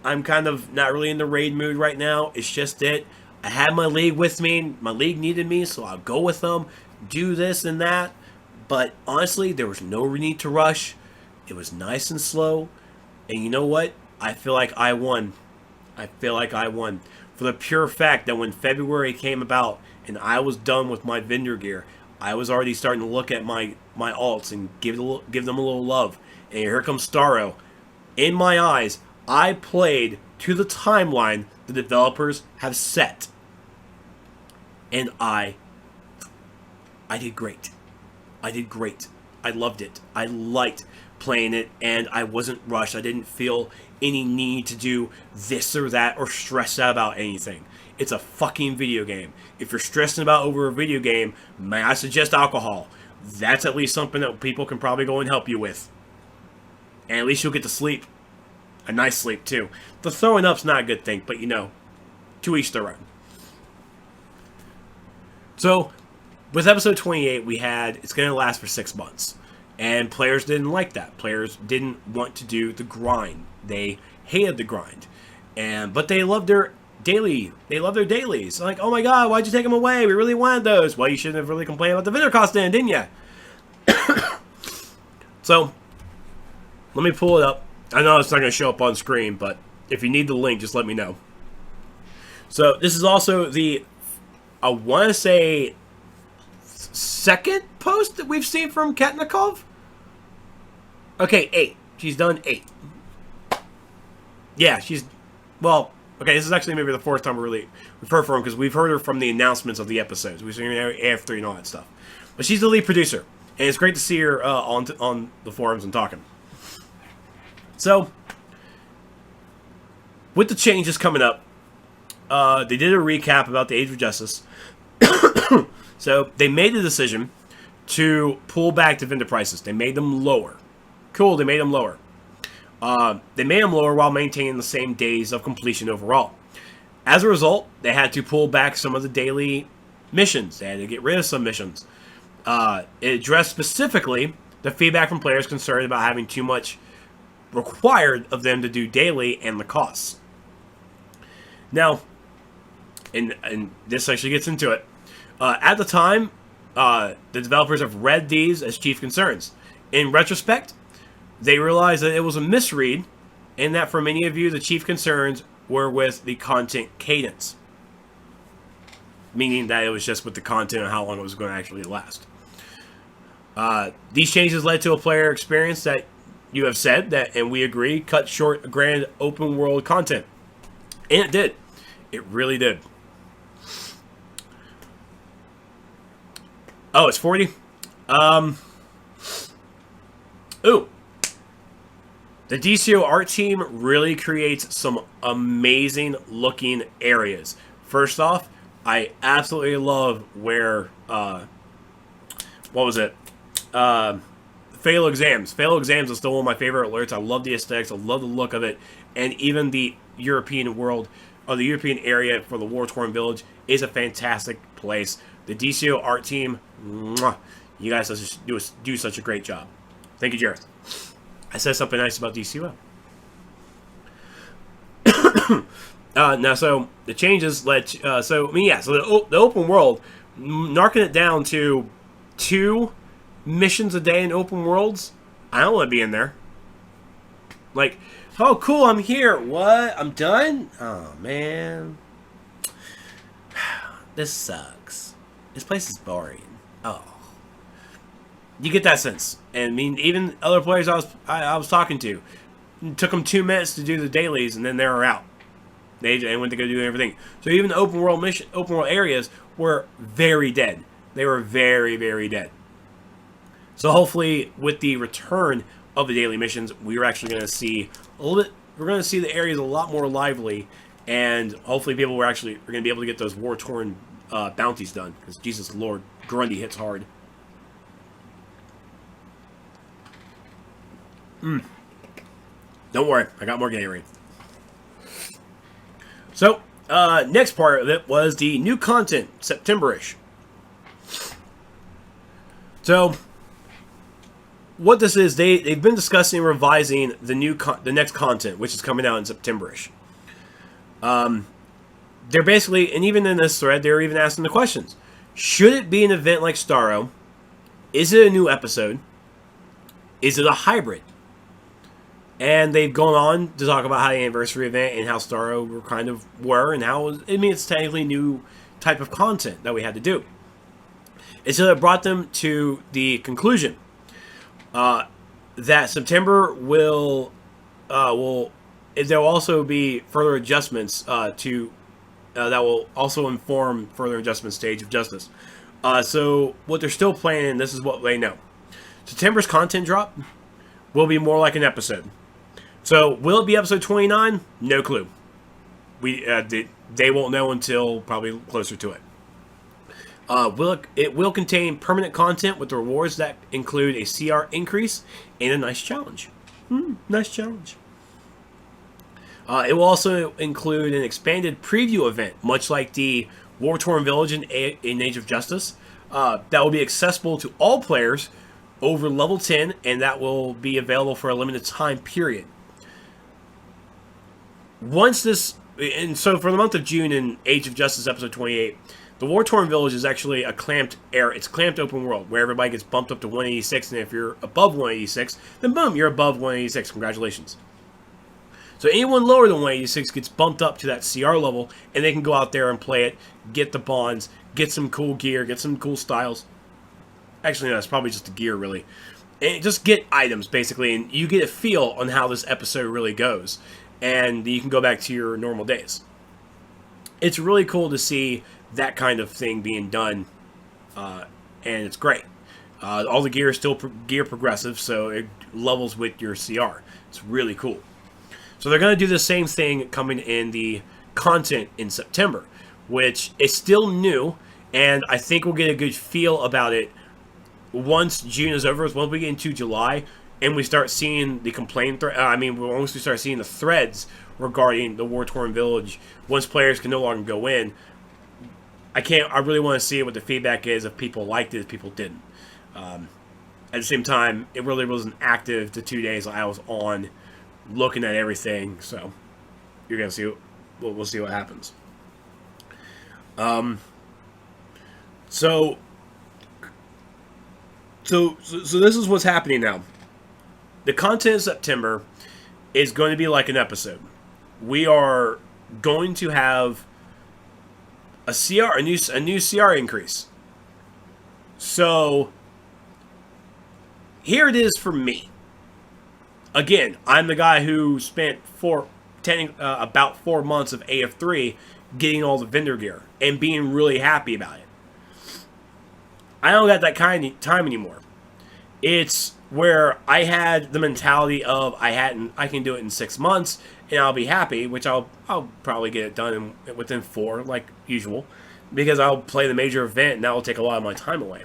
I'm kind of not really in the raid mood right now. It's just it. I had my league with me. My league needed me, so I'll go with them, do this and that. But honestly, there was no need to rush. It was nice and slow. And you know what? I feel like I won. I feel like I won. For the pure fact that when February came about and I was done with my vendor gear, I was already starting to look at my alts and give them a little love. And here comes Starro. In my eyes, I played to the timeline the developers have set. And I did great. I did great. I loved it. I liked playing it, and I wasn't rushed. I didn't feel any need to do this or that or stress out about anything. It's a fucking video game. If you're stressing about over a video game, may I suggest alcohol? That's at least something that people can probably go and help you with. And at least you'll get to sleep. A nice sleep, too. The throwing up's not a good thing, but you know, to each their own. So, with episode 28, we had, it's going to last for 6 months. And players didn't like that. Players didn't want to do the grind. They hated the grind. But they loved their daily. They loved their dailies. Like, oh my god, why'd you take them away? We really wanted those. Well, you shouldn't have really complained about the vendor cost then, didn't you? So, let me pull it up. I know it's not going to show up on screen, but if you need the link, just let me know. So, this is also the, I want to say, second post that we've seen from Ketnikov. Okay, 8. She's done 8. Yeah, she's, well, okay, this is actually maybe the fourth time we've heard from her, because we've heard her from the announcements of the episodes. We've seen her after and all that stuff. But she's the lead producer, and it's great to see her on the forums and talking. So, with the changes coming up, they did a recap about the Age of Justice. So, they made the decision to pull back the vendor prices. They made them lower. Cool, they made them lower. They made them lower while maintaining the same days of completion overall. As a result, they had to pull back some of the daily missions. They had to get rid of some missions. It addressed specifically the feedback from players concerned about having too much required of them to do daily and the costs. Now, and this actually gets into it. At the time, the developers have read these as chief concerns. In retrospect, they realized that it was a misread, and that for many of you, the chief concerns were with the content cadence. Meaning that it was just with the content and how long it was going to actually last. These changes led to a player experience that you have said that, and we agree, cut short grand open world content. And it did. It really did. Oh, it's 40? Ooh. The DCUO art team really creates some amazing looking areas. First off, I absolutely love where, what was it? Fail Exams. Fail Exams is still one of my favorite alerts. I love the aesthetics. I love the look of it. And even the European world, or the European area for the War-Torn Village is a fantastic place. The DCUO art team, mwah, you guys do such a great job. Thank you, Jareth. I said something nice about DCUO. Now, so the changes led to, so the open world, narking it down to 2 missions a day in open worlds. I don't want to be in there. Like, oh, cool, I'm here. What? I'm done? Oh, man. This sucks. This place is boring. Oh. You get that sense. And I mean, even other players I was talking to, it took them 2 minutes to do the dailies, and then they were out. They went to go do everything. So even the open world areas were very dead. They were very, very dead. So hopefully, with the return of the daily missions, we're actually going to see a little bit. We're going to see the areas a lot more lively, and hopefully, people are going to be able to get those war-torn bounties done. Because Jesus Lord, Grundy hits hard. Don't worry, I got more Gatorade. So, next part of it was the new content, September-ish. So, what this is, they've been discussing revising the next content, which is coming out in September-ish. They're basically, and even in this thread, they're even asking the questions. Should it be an event like Starro? Is it a new episode? Is it a hybrid? And they've gone on to talk about how the anniversary event and how Starro were, and how, it's technically new type of content that we had to do. And so it brought them to the conclusion that September will there will also be further adjustments that will also inform further adjustment stage of Justice. So what they're still planning, this is what they know. September's content drop will be more like an episode. So, will it be episode 29? No clue. They won't know until probably closer to it. It will contain permanent content with rewards that include a CR increase and a nice challenge. Nice challenge. It will also include an expanded preview event, much like the War-Torn Village in Age of Justice. That will be accessible to all players over level 10, and that will be available for a limited time period. Once this, and so for the month of June in Age of Justice episode 28, the War-Torn Village is actually a clamped area. It's a clamped open world where everybody gets bumped up to 186, and if you're above 186, then boom, you're above 186. Congratulations. So anyone lower than 186 gets bumped up to that CR level, and they can go out there and play it, get the bonds, get some cool gear, get some cool styles. Actually, no, it's probably just the gear, really. And just get items, basically, and you get a feel on how this episode really goes. And you can go back to your normal days. It's really cool to see that kind of thing being done, and it's great. All the gear is still gear progressive, so it levels with your CR. It's really cool. So they're going to do the same thing coming in the content in September, which is still new, and I think we'll get a good feel about it once June is over. Once we get into July, and we start seeing the once we start seeing the threads regarding the War-Torn Village, once players can no longer go in, I really want to see what the feedback is, if people liked it, if people didn't. At the same time, it really wasn't active the 2 days I was on looking at everything, so you're going to see, we'll see what happens. So this is what's happening now. The content in September is going to be like an episode. We are going to have a new CR increase. So here it is for me. again, I'm the guy who spent about 4 months of AF3 getting all the vendor gear and being really happy about it. I don't got that kind of time anymore. It's where I had the mentality of I can do it in 6 months and I'll be happy, which I'll probably get it done within 4, like usual, because I'll play the major event and that will take a lot of my time away.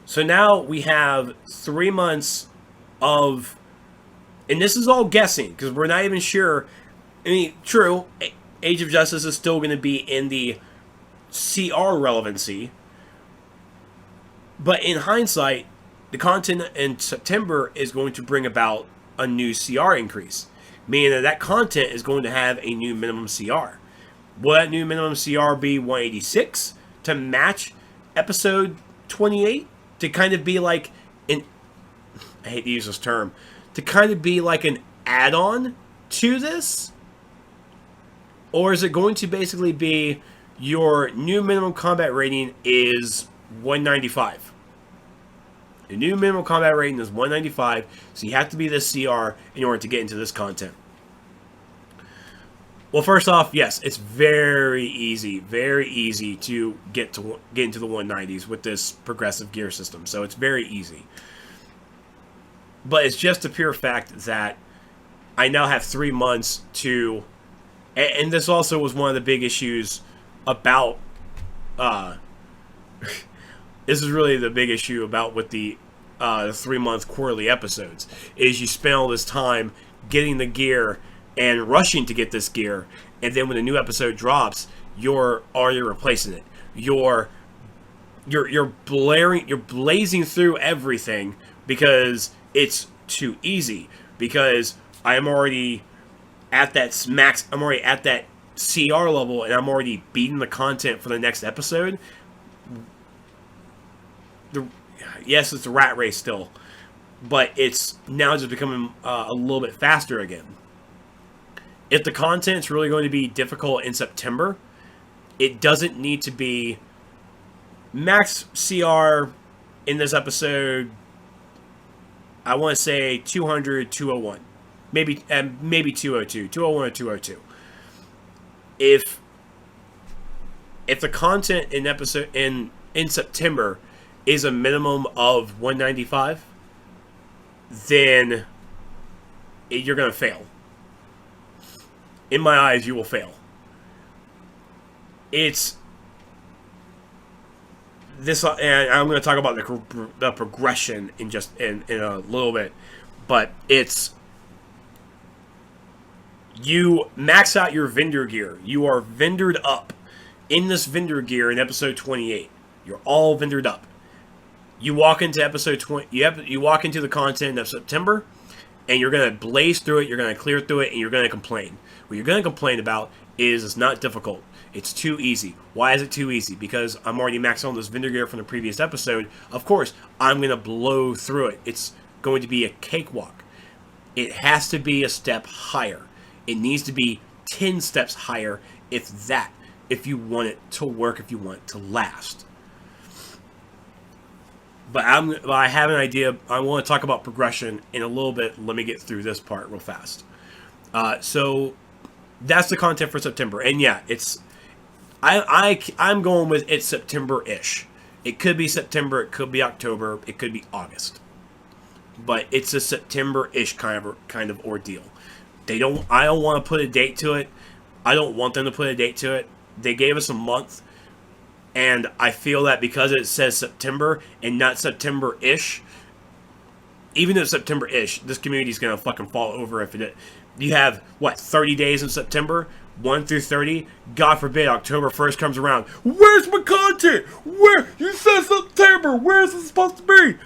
So now we have 3 months of, and this is all guessing because we're not even sure. I mean, true, Age of Justice is still going to be in the CR relevancy, but in hindsight, the content in September is going to bring about a new CR increase, meaning that content is going to have a new minimum CR. Will that new minimum CR be 186 to match episode 28? To kind of be like an, I hate to use this term, to kind of be like an add-on to this? Or is it going to basically be your new minimum combat rating is 195? The new minimum combat rating is 195, so you have to be this CR in order to get into this content. Well, first off, yes, it's very easy to get into the 190s with this progressive gear system. So it's very easy. But it's just a pure fact that I now have 3 months to, and this also was one of the big issues about, this is really the big issue about with the 3-month quarterly episodes, is you spend all this time getting the gear and rushing to get this gear, and then when a new episode drops, you're already replacing it. You're blazing through everything because it's too easy. Because I'm already at that max. I'm already at that CR level, and I'm already beating the content for the next episode. Yes, it's a rat race still, but it's now just becoming a little bit faster again. If the content's really going to be difficult in September, it doesn't need to be max CR in this episode. I want to say 200, 201. Maybe 202. 201 or 202. If the content in episode in September is a minimum of 195, then you're going to fail. In my eyes, you will fail. It's this, and I'm going to talk about the progression in a little bit, but it's you max out your vendor gear. You are vendored up in this vendor gear in episode 28. You're all vendored up. You walk into episode 20. You walk into the content of September, and you're going to blaze through it. You're going to clear through it, and you're going to complain. What you're going to complain about is it's not difficult. It's too easy. Why is it too easy? Because I'm already maxed on this vendor gear from the previous episode. Of course, I'm going to blow through it. It's going to be a cakewalk. It has to be a step higher. It needs to be 10 steps higher, if you want it to work, if you want it to last. But I have an idea. I want to talk about progression in a little bit. Let me get through this part real fast. So that's the content for September. And yeah, I'm going with it's September-ish. It could be September, it could be October, it could be August. But it's a September-ish kind of ordeal. I don't want to put a date to it. I don't want them to put a date to it. They gave us a month. And I feel that because it says September and not September-ish, even though it's September-ish, this community is going to fucking fall over if it. You have, 30 days in September? 1 through 30? God forbid October 1st comes around. Where's my content? Where? You said September. Where is it supposed to be?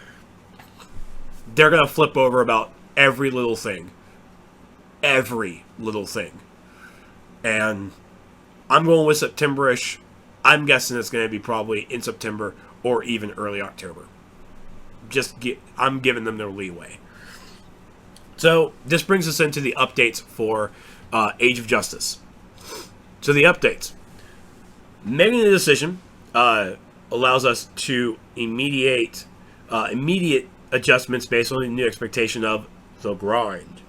They're going to flip over about every little thing. Every little thing. And I'm going with September-ish. I'm guessing it's going to be probably in September or even early October. I'm giving them their leeway. So this brings us into the updates for Age of Justice. So the updates. Making the decision allows us to immediate adjustments based on the new expectation of the grind.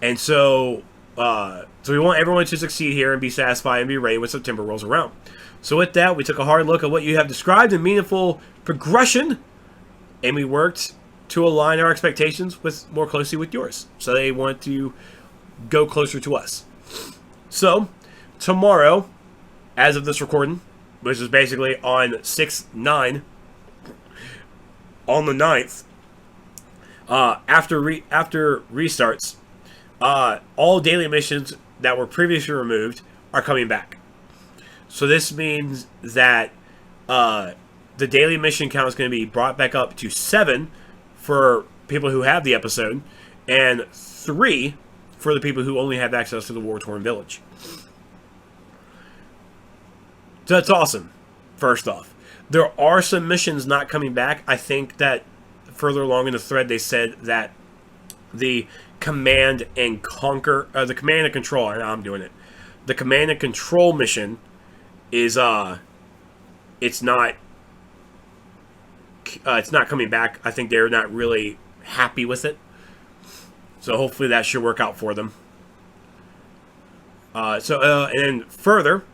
And so we want everyone to succeed here and be satisfied and be ready when September rolls around. So with that, we took a hard look at what you have described in meaningful progression, and we worked to align our expectations more closely with yours. So they want to go closer to us. So tomorrow, as of this recording, which is basically on 6/9, on the 9th, after restarts, all daily missions that were previously removed are coming back. So this means that the daily mission count is going to be brought back up to 7 for people who have the episode, and 3 for the people who only have access to the War-Torn Village. So that's awesome, first off. There are some missions not coming back. I think that further along in the thread they said that the Command and Conquer, the Command and Control, I'm doing it. The Command and Control mission is, it's not coming back. I think they're not really happy with it. So hopefully that should work out for them. And then further,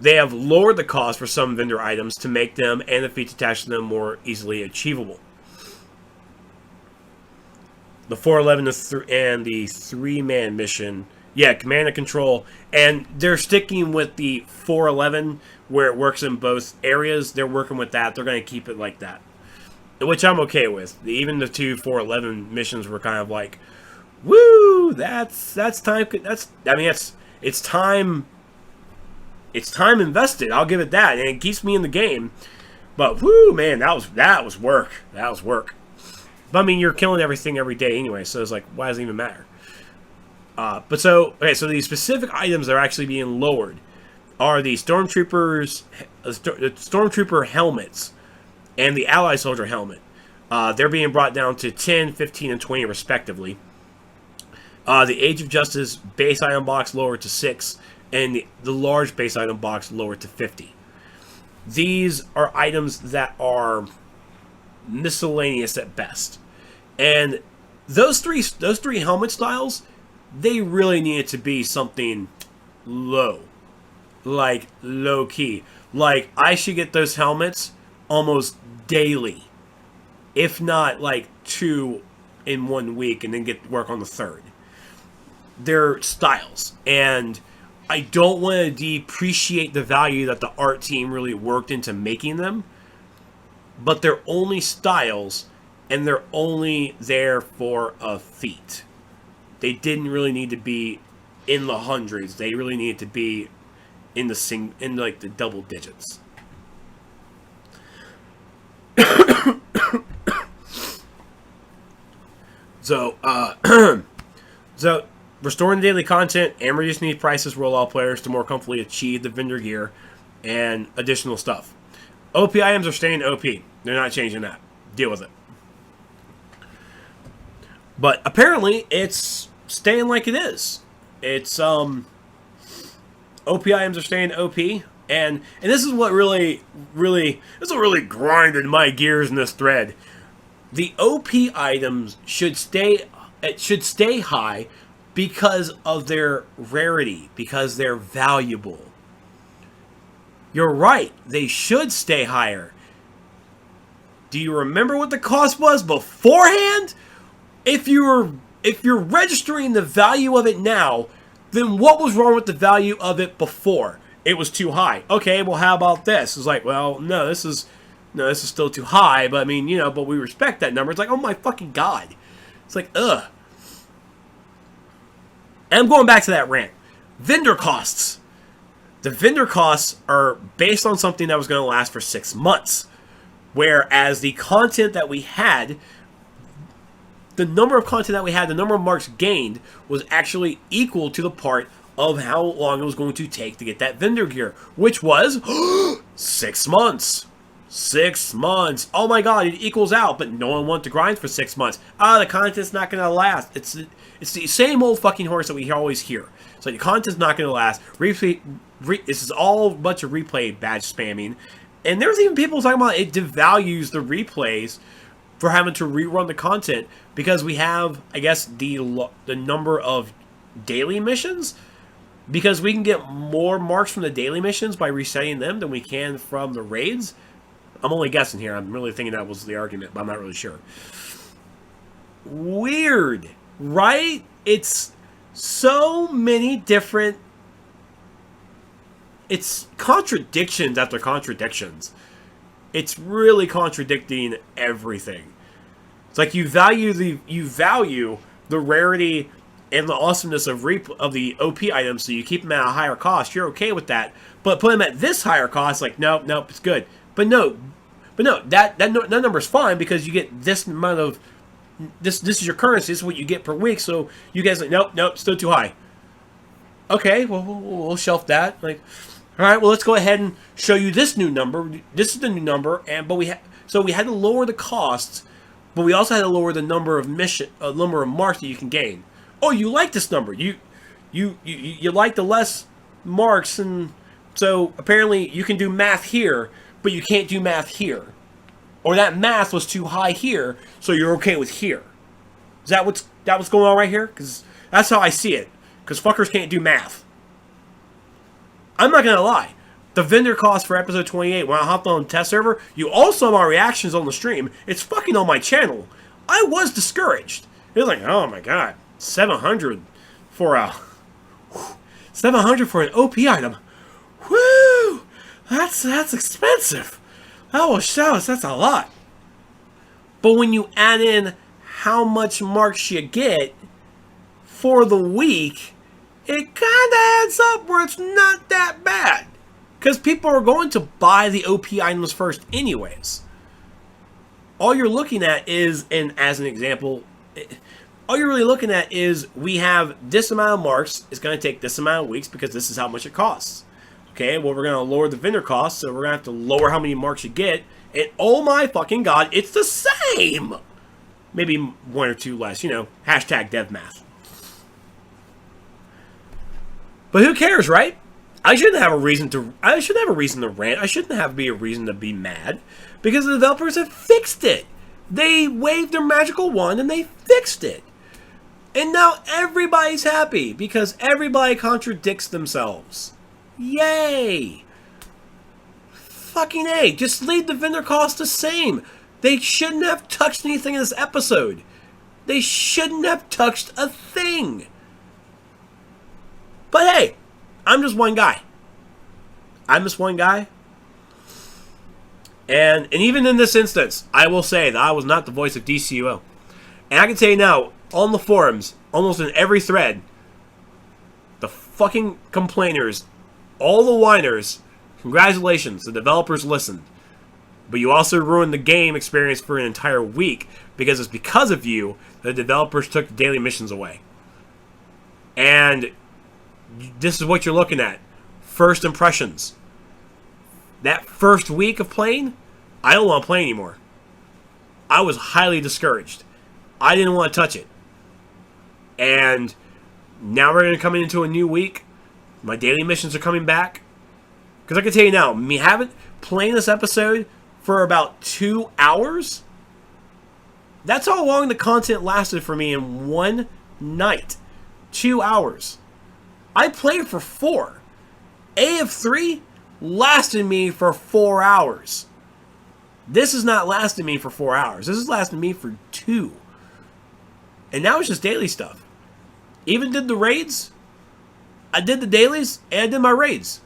they have lowered the cost for some vendor items to make them and the feats attached to them more easily achievable. The 411 and the 3-man mission, yeah, Command and Control, and they're sticking with the 411 where it works in both areas. They're working with that. They're going to keep it like that, which I'm okay with. Even the 2 411 missions were kind of like, woo, that's time. It's time. It's time invested. I'll give it that, and it keeps me in the game. But whoo, man, that was work. That was work. But I mean, you're killing everything every day anyway, so it's like, why does it even matter? So the specific items that are actually being lowered are the Stormtroopers, the Stormtrooper helmets, and the Ally Soldier helmet. They're being brought down to 10, 15, and 20 respectively. The Age of Justice base item box lowered to 6, and the large base item box lowered to 50. These are items that are miscellaneous at best. And those three helmet styles, they really need it to be something low. Like low key. Like I should get those helmets almost daily. If not like 2 in 1 week and then get work on the 3rd. They're styles. And I don't want to depreciate the value that the art team really worked into making them. But they're only styles, and they're only there for a feat. They didn't really need to be in the hundreds. They really needed to be in the double digits. So restoring daily content and reducing these prices will allow players to more comfortably achieve the vendor gear and additional stuff. OP items are staying OP. They're not changing that. Deal with it. But apparently, it's staying like it is. It's, OP items are staying OP. And this is what really grinded my gears in this thread. The OP items should stay high because of their rarity, because they're valuable. You're right. They should stay higher. Do you remember what the cost was beforehand? If you're registering the value of it now, then what was wrong with the value of it before? It was too high. Okay, well, how about this? It's like, well, no, this is still too high. But I mean, but we respect that number. It's like, oh my fucking god. It's like, ugh. And I'm going back to that rant. Vendor costs. The vendor costs are based on something that was going to last for 6 months. Whereas the content that we had, the number of content that we had, the number of marks gained, was actually equal to the part of how long it was going to take to get that vendor gear. Which was 6 months. 6 months. Oh my god, it equals out, but no one wanted to grind for 6 months. The content's not going to last. It's the same old fucking horse that we always hear. So the content's not going to last. This is all a bunch of replay badge spamming. And there's even people talking about it devalues the replays for having to rerun the content because we have, I guess, the number of daily missions, because we can get more marks from the daily missions by resetting them than we can from the raids. I'm only guessing here. I'm really thinking that was the argument, but I'm not really sure. Weird, right? It's so many different... It's contradictions after contradictions. It's really contradicting everything. It's like you value the rarity and the awesomeness of the OP items, so you keep them at a higher cost. You're okay with that, but put them at this higher cost, like nope, it's good. But no, that number's fine because you get this amount of this is your currency. This is what you get per week. So you guys like nope, still too high. Okay, well we'll shelf that. Like, all right, well let's go ahead and show you this new number. This is the new number, but we had to lower the costs, but we also had to lower the number of number of marks that you can gain. Oh, you like this number? You like the less marks, and so apparently you can do math here, but you can't do math here, or that math was too high here, so you're okay with here. Is that what's going on right here? Because that's how I see it. Because fuckers can't do math. I'm not gonna lie. The vendor cost for episode 28, when I hopped on the test server, you all saw my reactions on the stream. It's fucking on my channel. I was discouraged. It was like, oh my god, 700 for an OP item. Woo! That's expensive. That's a lot. But when you add in how much marks you get for the week, it kind of adds up where it's not that bad. Because people are going to buy the OP items first anyways. All you're looking at is, and as an example, all you're really looking at is we have this amount of marks. It's going to take this amount of weeks because this is how much it costs. Okay, well, we're going to lower the vendor cost, so we're going to have to lower how many marks you get. And oh my fucking god, it's the same! Maybe one or two less, hashtag devmath. But who cares, right? I shouldn't have a reason to rant. I shouldn't have a reason to be mad. Because the developers have fixed it. They waved their magical wand and they fixed it. And now everybody's happy because everybody contradicts themselves. Yay! Fucking A. Just leave the vendor cost the same. They shouldn't have touched anything in this episode. They shouldn't have touched a thing. But hey, I'm just one guy. And even in this instance, I will say that I was not the voice of DCUO. And I can tell you now, on the forums, almost in every thread, the fucking complainers, all the whiners, congratulations, the developers listened. But you also ruined the game experience for an entire week because it's because of you the developers took the daily missions away. And this is what you're looking at. First impressions. That first week of playing, I don't want to play anymore. I was highly discouraged. I didn't want to touch it. And now we're going to come into a new week. My daily missions are coming back. Because I can tell you now, playing this episode for about 2 hours, that's how long the content lasted for me in one night. 2 hours. I played for 4. AF3 lasted me for 4 hours. This is not lasting me for 4 hours. This is lasting me for 2. And now it's just daily stuff. Even did the raids. I did the dailies and I did my raids.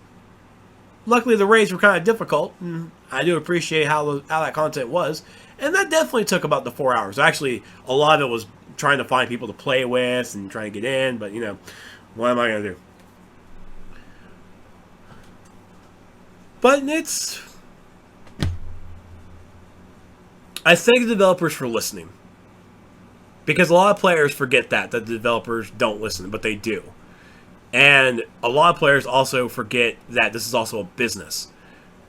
Luckily the raids were kind of difficult. And I do appreciate how that content was. And that definitely took about the 4 hours. Actually, a lot of it was trying to find people to play with and trying to get in. But, what am I going to do? But I thank the developers for listening. Because a lot of players forget that the developers don't listen, but they do. And a lot of players also forget that this is also a business.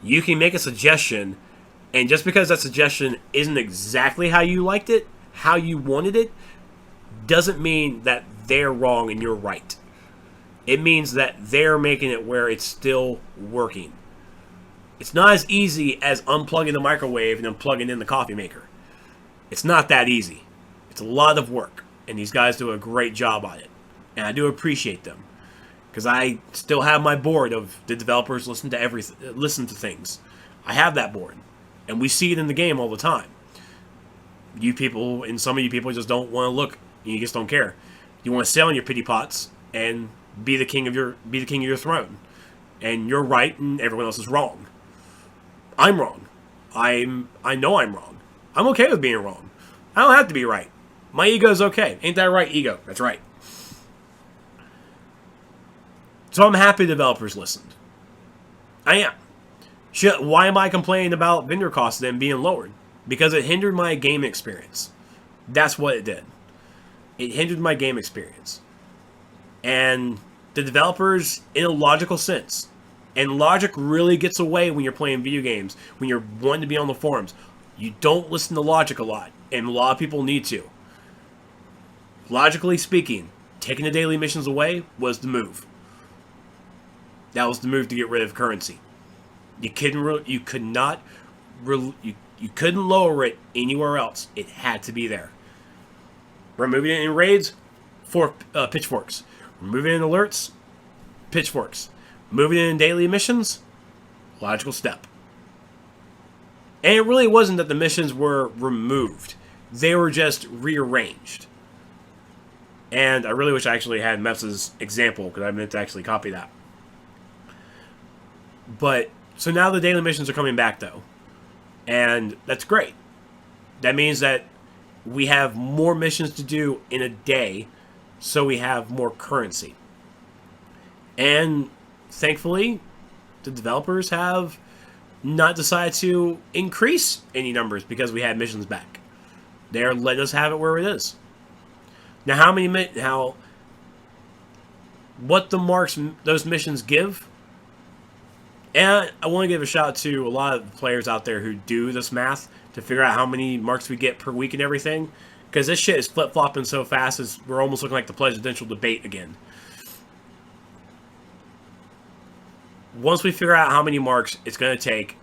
You can make a suggestion, and just because that suggestion isn't exactly how you liked it, how you wanted it, doesn't mean that they're wrong and you're right. It means that they're making it where it's still working. It's not as easy as unplugging the microwave and then plugging in the coffee maker. It's not that easy. It's a lot of work, and these guys do a great job on it, and I do appreciate them, because I still have my board of the developers listen to things. I have that board, and we see it in the game all the time. You people, and some of you people, just don't want to look. You just don't care. You want to sit on your pity pots and be the king of your throne, and you're right, and everyone else is wrong. I'm wrong. I know I'm wrong. I'm okay with being wrong. I don't have to be right. My ego's okay. Ain't that right, ego? That's right. So I'm happy developers listened. I am. Why am I complaining about vendor costs then being lowered? Because it hindered my game experience. That's what it did. It hindered my game experience. And the developers, in a logical sense, and logic really gets away when you're playing video games, when you're wanting to be on the forums. You don't listen to logic a lot, and a lot of people need to. Logically speaking, taking the daily missions away was the move. That was the move to get rid of currency. You couldn't lower it anywhere else. It had to be there. Removing it in raids, pitchforks. Removing it in alerts, pitchforks. Moving it in daily missions, logical step. And it really wasn't that the missions were removed. They were just rearranged. And I really wish I actually had Meps's example, because I meant to actually copy that. But, so now the daily missions are coming back, though. And that's great. That means that we have more missions to do in a day, so we have more currency. And, thankfully, the developers have not decided to increase any numbers because we had missions back. They're letting us have it where it is. Now, what the marks those missions give, and I want to give a shout out to a lot of players out there who do this math to figure out how many marks we get per week and everything, because this shit is flip-flopping so fast, we're almost looking like the presidential debate again. Once we figure out how many marks it's going to take,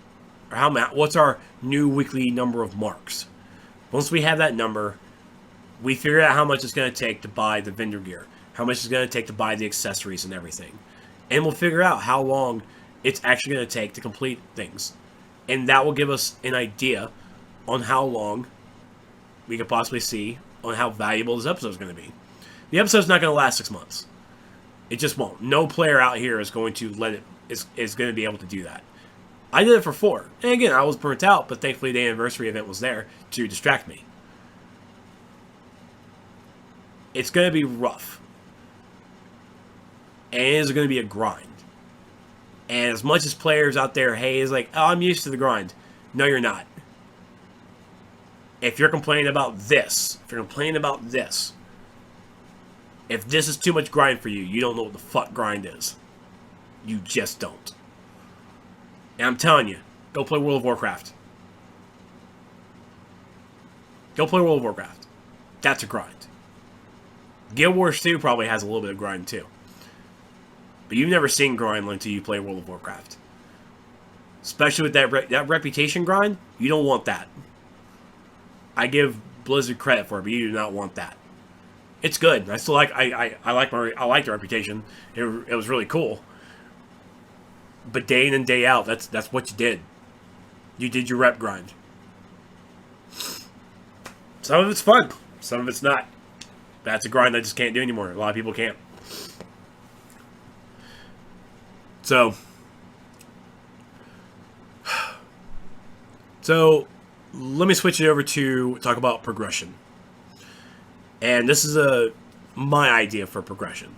or what's our new weekly number of marks, once we have that number, we figure out how much it's going to take to buy the vendor gear, how much it's going to take to buy the accessories and everything. And we'll figure out how long it's actually going to take to complete things. And that will give us an idea on how long we could possibly see on how valuable this episode is going to be. The episode's not going to last 6 months. It just won't. No player out here is going to is going to be able to do that. I did it for 4. And again, I was burnt out, but thankfully the anniversary event was there to distract me. It's going to be rough. And it is going to be a grind. And as much as players out there, hey, is like, oh, I'm used to the grind. No, you're not. If you're complaining about this, if this is too much grind for you, you don't know what the fuck grind is. You just don't. And I'm telling you, go play World of Warcraft. Go play World of Warcraft. That's a grind. Guild Wars 2 probably has a little bit of grind too. But you've never seen grind until you play World of Warcraft. Especially with that reputation grind, you don't want that. I give Blizzard credit for it, but you do not want that. It's good. I still like I like the reputation. It was really cool. But day in and day out, that's what you did. You did your rep grind. Some of it's fun, some of it's not. That's a grind I just can't do anymore. A lot of people can't. So let me switch it over to talk about progression. And this is my idea for progression.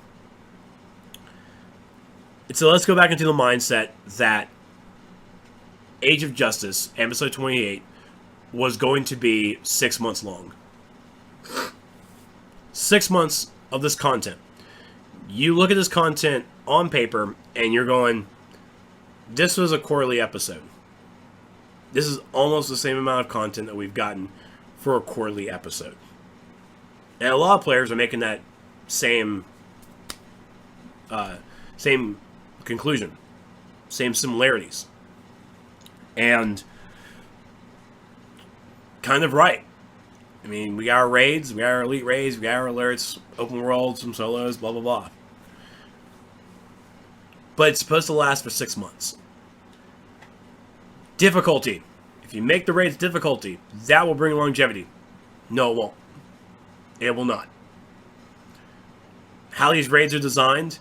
So let's go back into the mindset that Age of Justice, episode 28, was going to be 6 months long. 6 months of this content. You look at this content on paper, and you're going, this was a quarterly episode. This is almost the same amount of content that we've gotten for a quarterly episode. And a lot of players are making that same conclusion, same similarities, and kind of right. I mean, we got our raids, we got our elite raids, we got our alerts, open world, some solos, blah blah blah. But it's supposed to last for 6 months. Difficulty. If you make the raids difficulty, that will bring longevity. No, it won't. It will not. How these raids are designed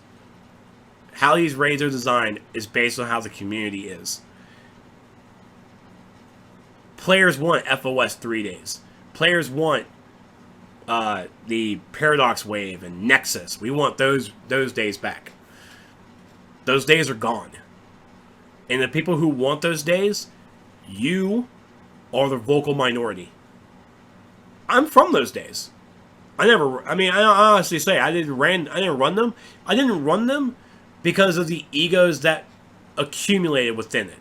is based on how the community is. Players want FOS 3 days. Players want the Paradox Wave and Nexus. We want those days back. Those days are gone. And the people who want those days, you are the vocal minority. I'm from those days. I honestly say I didn't run them. I didn't run them because of the egos that accumulated within it.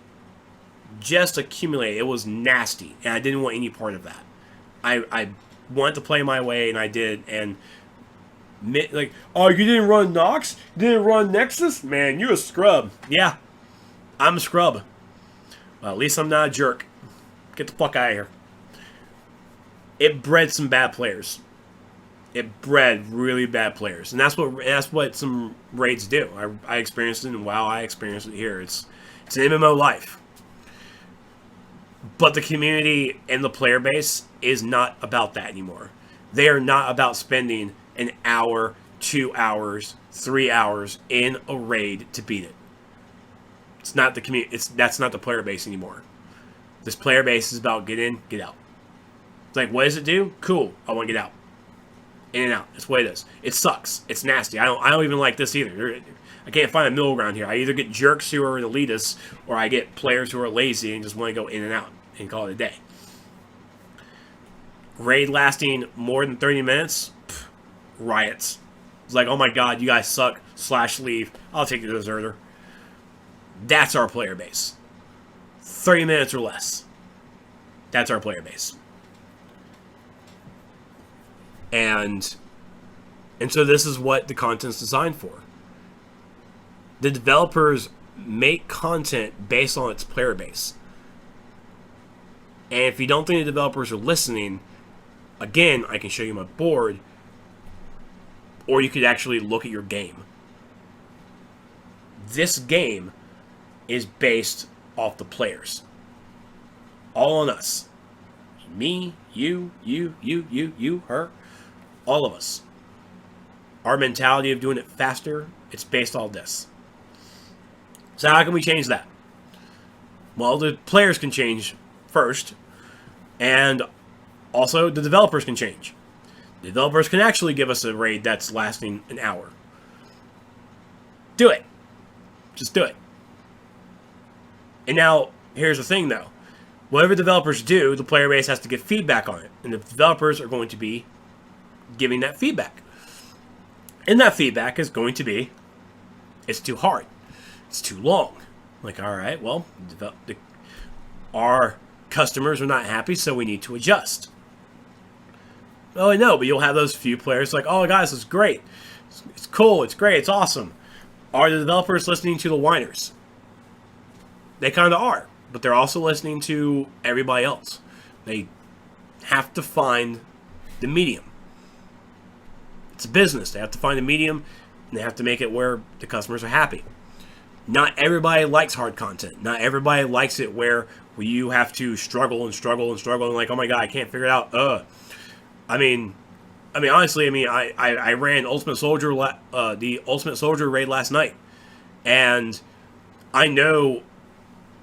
Just accumulated. It was nasty, and I didn't want any part of that. I wanted to play my way, and I did. And like, oh, you didn't run Nox? You didn't run Nexus? Man, you a scrub. Yeah, I'm a scrub. Well, at least I'm not a jerk. Get the fuck out of here. It bred some bad players. It bred really bad players, and that's what some raids do. I experienced it in WoW. I experienced it here. It's an MMO life. But the community and the player base is not about that anymore. They are not about spending an hour, 2 hours, 3 hours in a raid to beat it. It's not the community. That's not the player base anymore. This player base is about get in, get out. It's like, what does it do? Cool. I want to get out. In and out. That's what it is. It sucks. It's nasty. I don't even like this either. I can't find a middle ground here. I either get jerks who are elitists, or I get players who are lazy and just want to go in and out and call it a day. Raid lasting more than 30 minutes, riots. It's like, oh my god, you guys suck. / leave. I'll take the deserter. That's our player base. 30 minutes or less. That's our player base. And so this is what the content's designed for. The developers make content based on its player base. And if you don't think the developers are listening, again, I can show you my board, or you could actually look at your game. This game is based off the players. All on us. Me, you, her. All of us. Our mentality of doing it faster, it's based on this. So how can we change that? Well, the players can change first, and also the developers can change. The developers can actually give us a raid that's lasting an hour. Do it. Just do it. And now, here's the thing though. Whatever developers do, the player base has to get feedback on it. And the developers are going to be giving that feedback. And that feedback is going to be, it's too hard. It's too long. Like, alright, well, our customers are not happy, so we need to adjust. Oh, I know, but you'll have those few players like, oh, guys, it's great. It's cool, it's great, it's awesome. Are the developers listening to the whiners? They kind of are, but they're also listening to everybody else. They have to find the medium. It's a business. They have to find a medium, and they have to make it where the customers are happy. Not everybody likes hard content. Not everybody likes it where you have to struggle and like, oh my god, I can't figure it out. Honestly, I ran Ultimate Soldier, the Ultimate Soldier raid last night, and I know,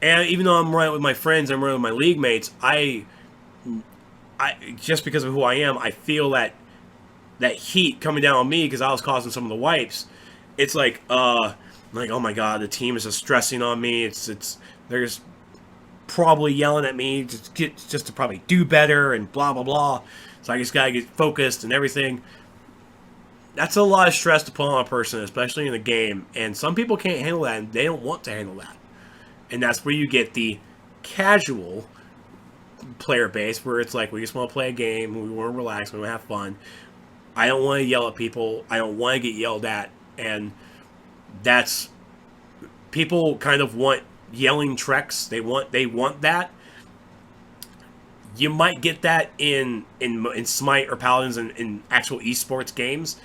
and even though I'm running with my friends, I'm running with my league mates, I just because of who I am, I feel that heat coming down on me because I was causing some of the wipes. It's like, oh my god, the team is just stressing on me. They're just probably yelling at me just to probably do better and blah blah blah. So I just gotta get focused and everything. That's a lot of stress to put on a person, especially in the game. And some people can't handle that, and they don't want to handle that. And that's where you get the casual player base, where it's like, we just want to play a game, we want to relax, we want to have fun. I don't want to yell at people. I don't want to get yelled at. And that's, people kind of want yelling Trex. They want that. You might get that in Smite or Paladins and in actual esports games,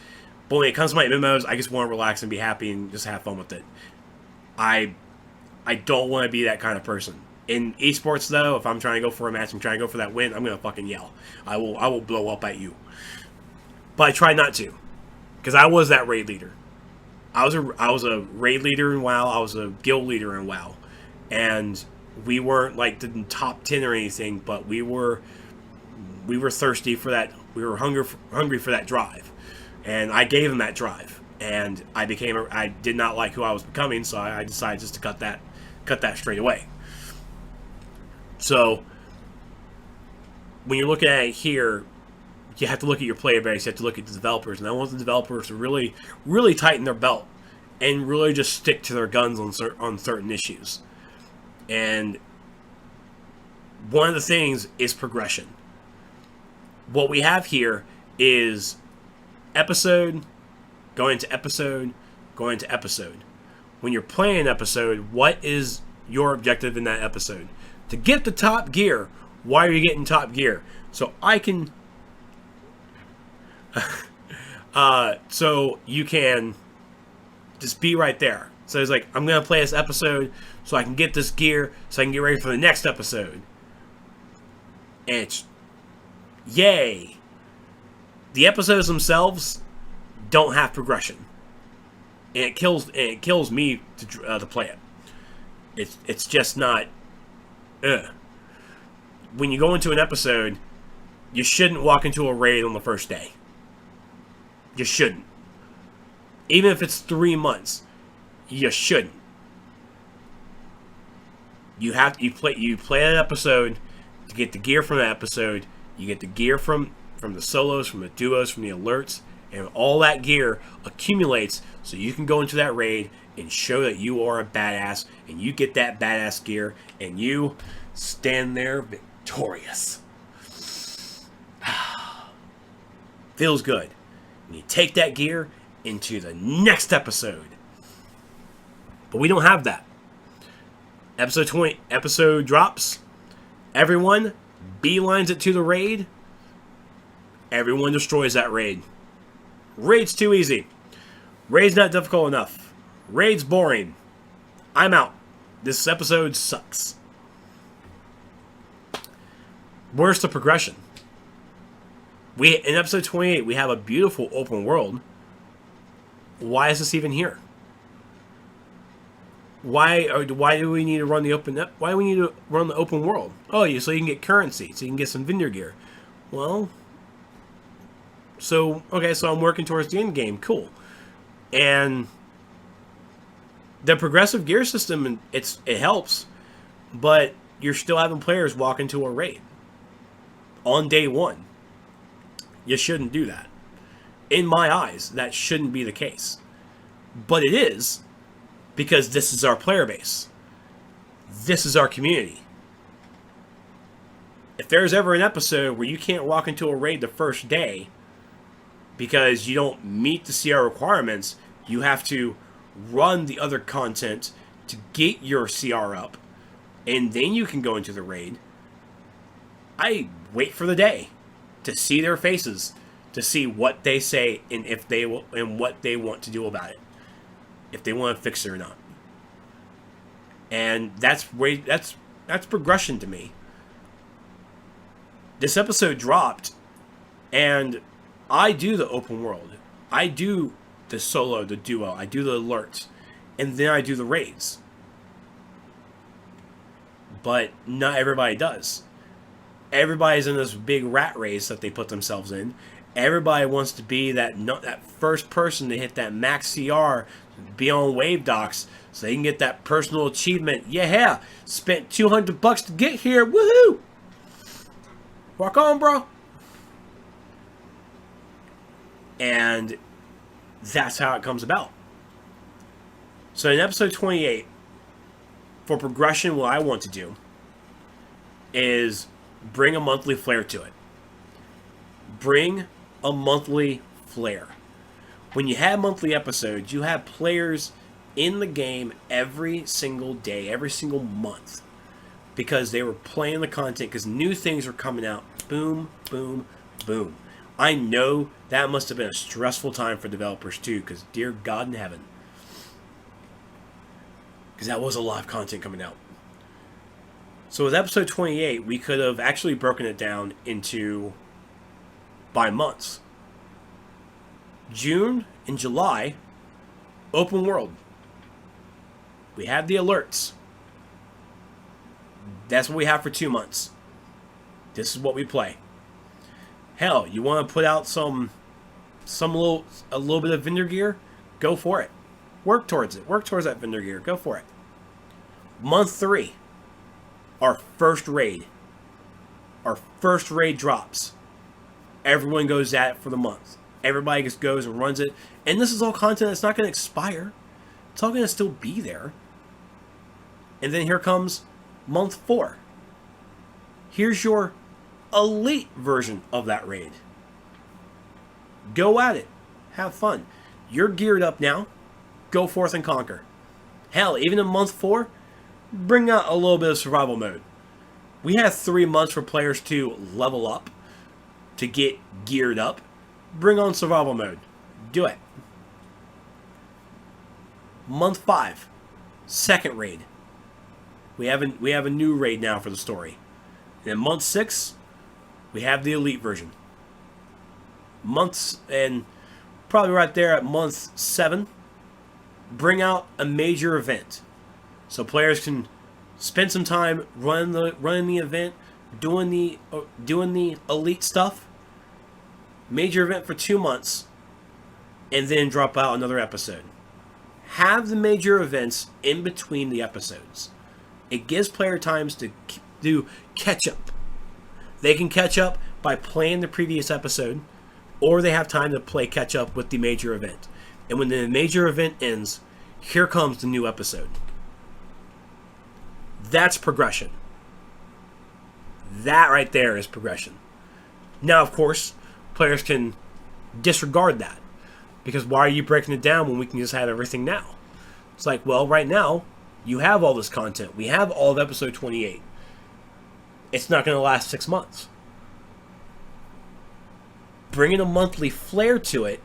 but when it comes to my MMOs, I just want to relax and be happy and just have fun with it. I don't want to be that kind of person. In esports, though, if I'm trying to go for a match and trying to go for that win, I'm gonna fucking yell. I will blow up at you. But I try not to, because I was that raid leader. I was a raid leader in WoW. I was a guild leader in WoW, and we weren't like the top 10 or anything, but we were thirsty for that. We were hungry for that drive, and I gave him that drive. And I did not like who I was becoming, so I decided just to cut that straight away. So when you're looking at it here, you have to look at your player base. You have to look at the developers, and I want the developers to really, really tighten their belt and really just stick to their guns on certain issues. And one of the things is progression. What we have here is episode, going to episode, going to episode. When you're playing an episode, what is your objective in that episode? To get the top gear. Why are you getting top gear? So I can... so you can just be right there. So it's like, I'm going to play this episode so I can get this gear so I can get ready for the next episode. And it's... Yay! The episodes themselves don't have progression. And it kills me to play it. It's just not... When you go into an episode, you shouldn't walk into a raid on the first day. You shouldn't. Even if it's 3 months, you shouldn't. You play that episode to get the gear from that episode. You get the gear from the solos, from the duos, from the alerts, and all that gear accumulates so you can go into that raid and show that you are a badass, and you get that badass gear, and you stand there victorious. Feels good. And you take that gear into the next episode. But we don't have that. Episode 20, episode drops. Everyone beelines it to the raid. Everyone destroys that raid. Raid's too easy. Raid's not difficult enough. Raid's boring. I'm out. This episode sucks. Where's the progression? In episode 28, we have a beautiful open world. Why is this even here? Why do we need to run the open? Why do we need to run the open world? Oh, so you can get currency, so you can get some vendor gear. Well, so I'm working towards the end game. Cool. And the progressive gear system, it helps, but you're still having players walk into a raid on day one. You shouldn't do that. In my eyes, that shouldn't be the case. But it is, because this is our player base. This is our community. If there's ever an episode where you can't walk into a raid the first day because you don't meet the CR requirements, you have to run the other content to get your CR up, and then you can go into the raid. I wait for the day to see their faces, to see what they say and if they will, and what they want to do about it, if they want to fix it or not. And that's progression to me. This episode dropped, and I do the open world. I do the solo, the duo. I do the alerts, and then I do the raids. But not everybody does. Everybody's in this big rat race that they put themselves in. Everybody wants to be that first person to hit that max CR, be on wave docks, so they can get that personal achievement. Yeah, spent $200 to get here. Woohoo! Rock on, bro. And that's how it comes about. So in episode 28, for progression, what I want to do is bring a monthly flair to it. Bring a monthly flair. When you have monthly episodes, you have players in the game every single day, every single month. because they were playing the content because new things were coming out. Boom, boom, boom. I know that must have been a stressful time for developers too, because dear God in heaven, because that was a lot of content coming out. So with episode 28, we could have actually broken it down into by months. June and July, open world. We have the alerts. That's what we have for 2 months. This is what we play. Hell, you want to put out a little bit of vendor gear? Go for it. Work towards it. Work towards that vendor gear. Go for it. Month 3, our first raid. Our first raid drops. Everyone goes at it for the month. Everybody just goes and runs it. And this is all content that's not going to expire. It's all going to still be there. And then here comes month 4. Here's your elite version of that raid. Go at it. Have fun. You're geared up now. Go forth and conquer. Hell, even in month 4, bring out a little bit of survival mode. We have 3 months for players to level up, to get geared up. Bring on survival mode. Do it. Month 5, second raid. We have a new raid now for the story. And in month 6, we have the elite version. Months, and probably right there at month 7, bring out a major event, so players can spend some time running the event, doing the elite stuff. Major event for 2 months, and then drop out another episode. Have the major events in between the episodes. It gives player times to do catch up. They can catch up by playing the previous episode, or they have time to play catch up with the major event. And when the major event ends, here comes the new episode. That's progression. That right there is progression. Now, of course, players can disregard that, because why are you breaking it down when we can just have everything now? It's like, well, right now, you have all this content. We have all of episode 28. It's not going to last 6 months. Bringing a monthly flair to it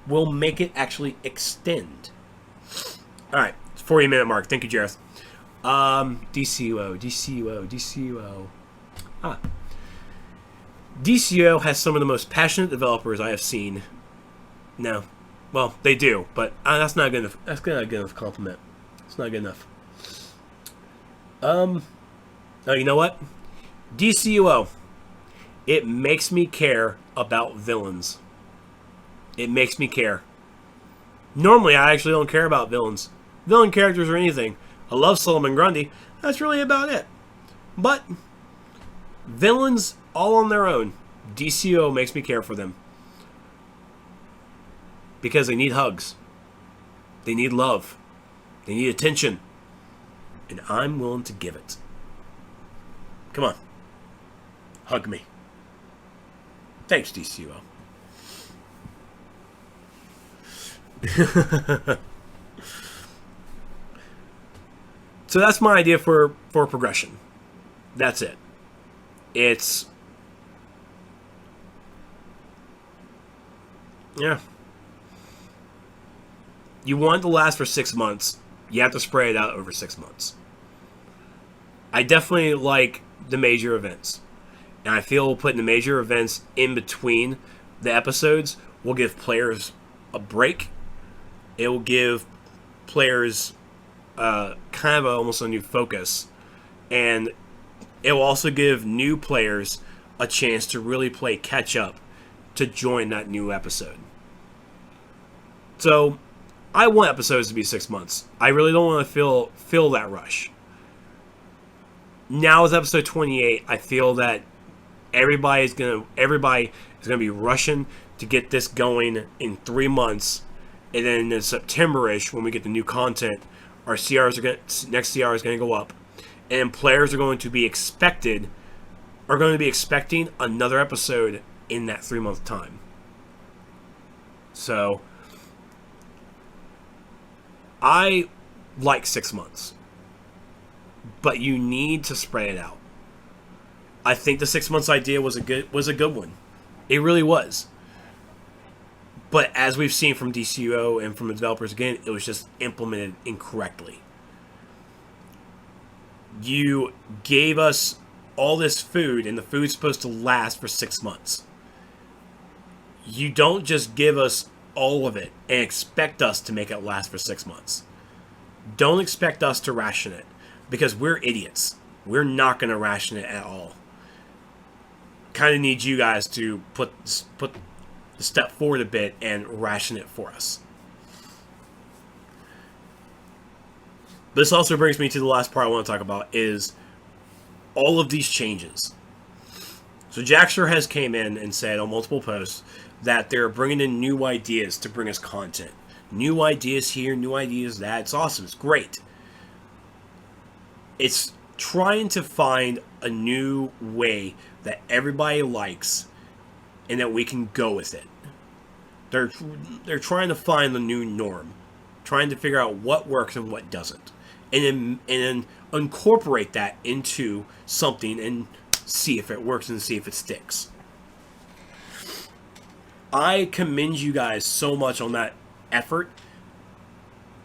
will make it actually extend. All right, 40-minute mark. Thank you, Jareth. DCUO. DCUO has some of the most passionate developers I have seen. No. Well, they do, but that's not good enough. That's not a good enough compliment. It's not good enough. Oh, you know what? DCUO. It makes me care about villains. It makes me care. Normally, I actually don't care about villains. Villain characters or anything. I love Solomon Grundy. That's really about it. But villains all on their own. DCUO makes me care for them. Because they need hugs. They need love. They need attention. And I'm willing to give it. Come on. Hug me. Thanks, DCUO. So that's my idea for progression. That's it. It's... yeah. You want it to last for 6 months. You have to spray it out over 6 months. I definitely like the major events. And I feel putting the major events in between the episodes will give players a break. It will give players kind of almost a new focus. And it will also give new players a chance to really play catch up to join that new episode. So I want episodes to be 6 months. I really don't want to feel that rush. Now with episode 28, I feel that everybody is gonna be rushing to get this going in 3 months, and then in September-ish, when we get the new content, our next CR is gonna go up, and players are going to be expecting another episode in that 3 month time. So I like 6 months. but you need to spread it out. I think the 6 months idea was a good one. It really was. But as we've seen from DCUO and from the developers again, it was just implemented incorrectly. You gave us all this food, and the food's supposed to last for 6 months. You don't just give us all of it and expect us to make it last for 6 months. Don't expect us to ration it, because we're idiots. We're not going to ration it at all. Kind of need you guys to put the step forward a bit and ration it for us. This also brings me to the last part I want to talk about, is all of these changes. So Jackster has came in and said on multiple posts that they're bringing in new ideas to bring us content. New ideas here, new ideas that. It's awesome. It's great. It's trying to find a new way that everybody likes and that we can go with it. They're trying to find the new norm, trying to figure out what works and what doesn't, and then incorporate that into something and see if it works and see if it sticks. I commend you guys so much on that effort,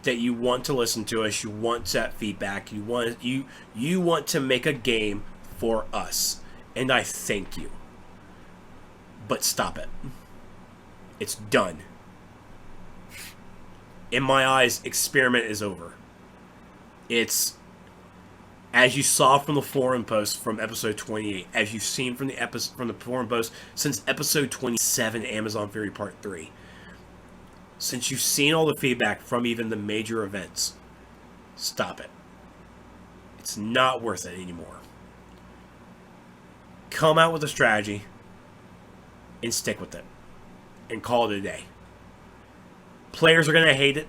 that you want to listen to us, you want that feedback, you want to make a game for us, and I thank you. But stop it. It's done. In my eyes, experiment is over. It's, as you saw from the forum post from episode 28, as you've seen from the forum post since episode 27, Amazon Fury Part 3, since you've seen all the feedback from even the major events, stop it. It's not worth it anymore. Come out with a strategy and stick with it and call it a day. Players are going to hate it.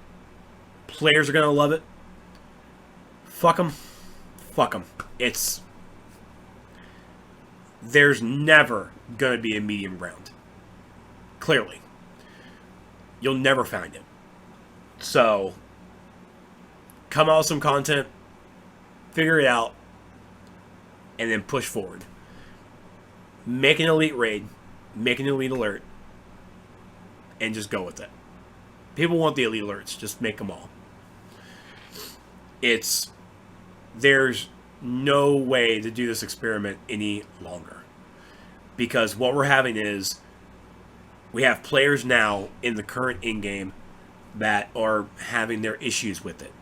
Players are going to love it. Fuck them. Fuck them. There's never going to be a medium ground. Clearly. You'll never find it. So, come out with some content, figure it out, and then push forward. Make an elite raid, make an elite alert, and just go with it. People want the elite alerts, just make them all. There's no way to do this experiment any longer. Because what we're having is, we have players now in the current in-game that are having their issues with it.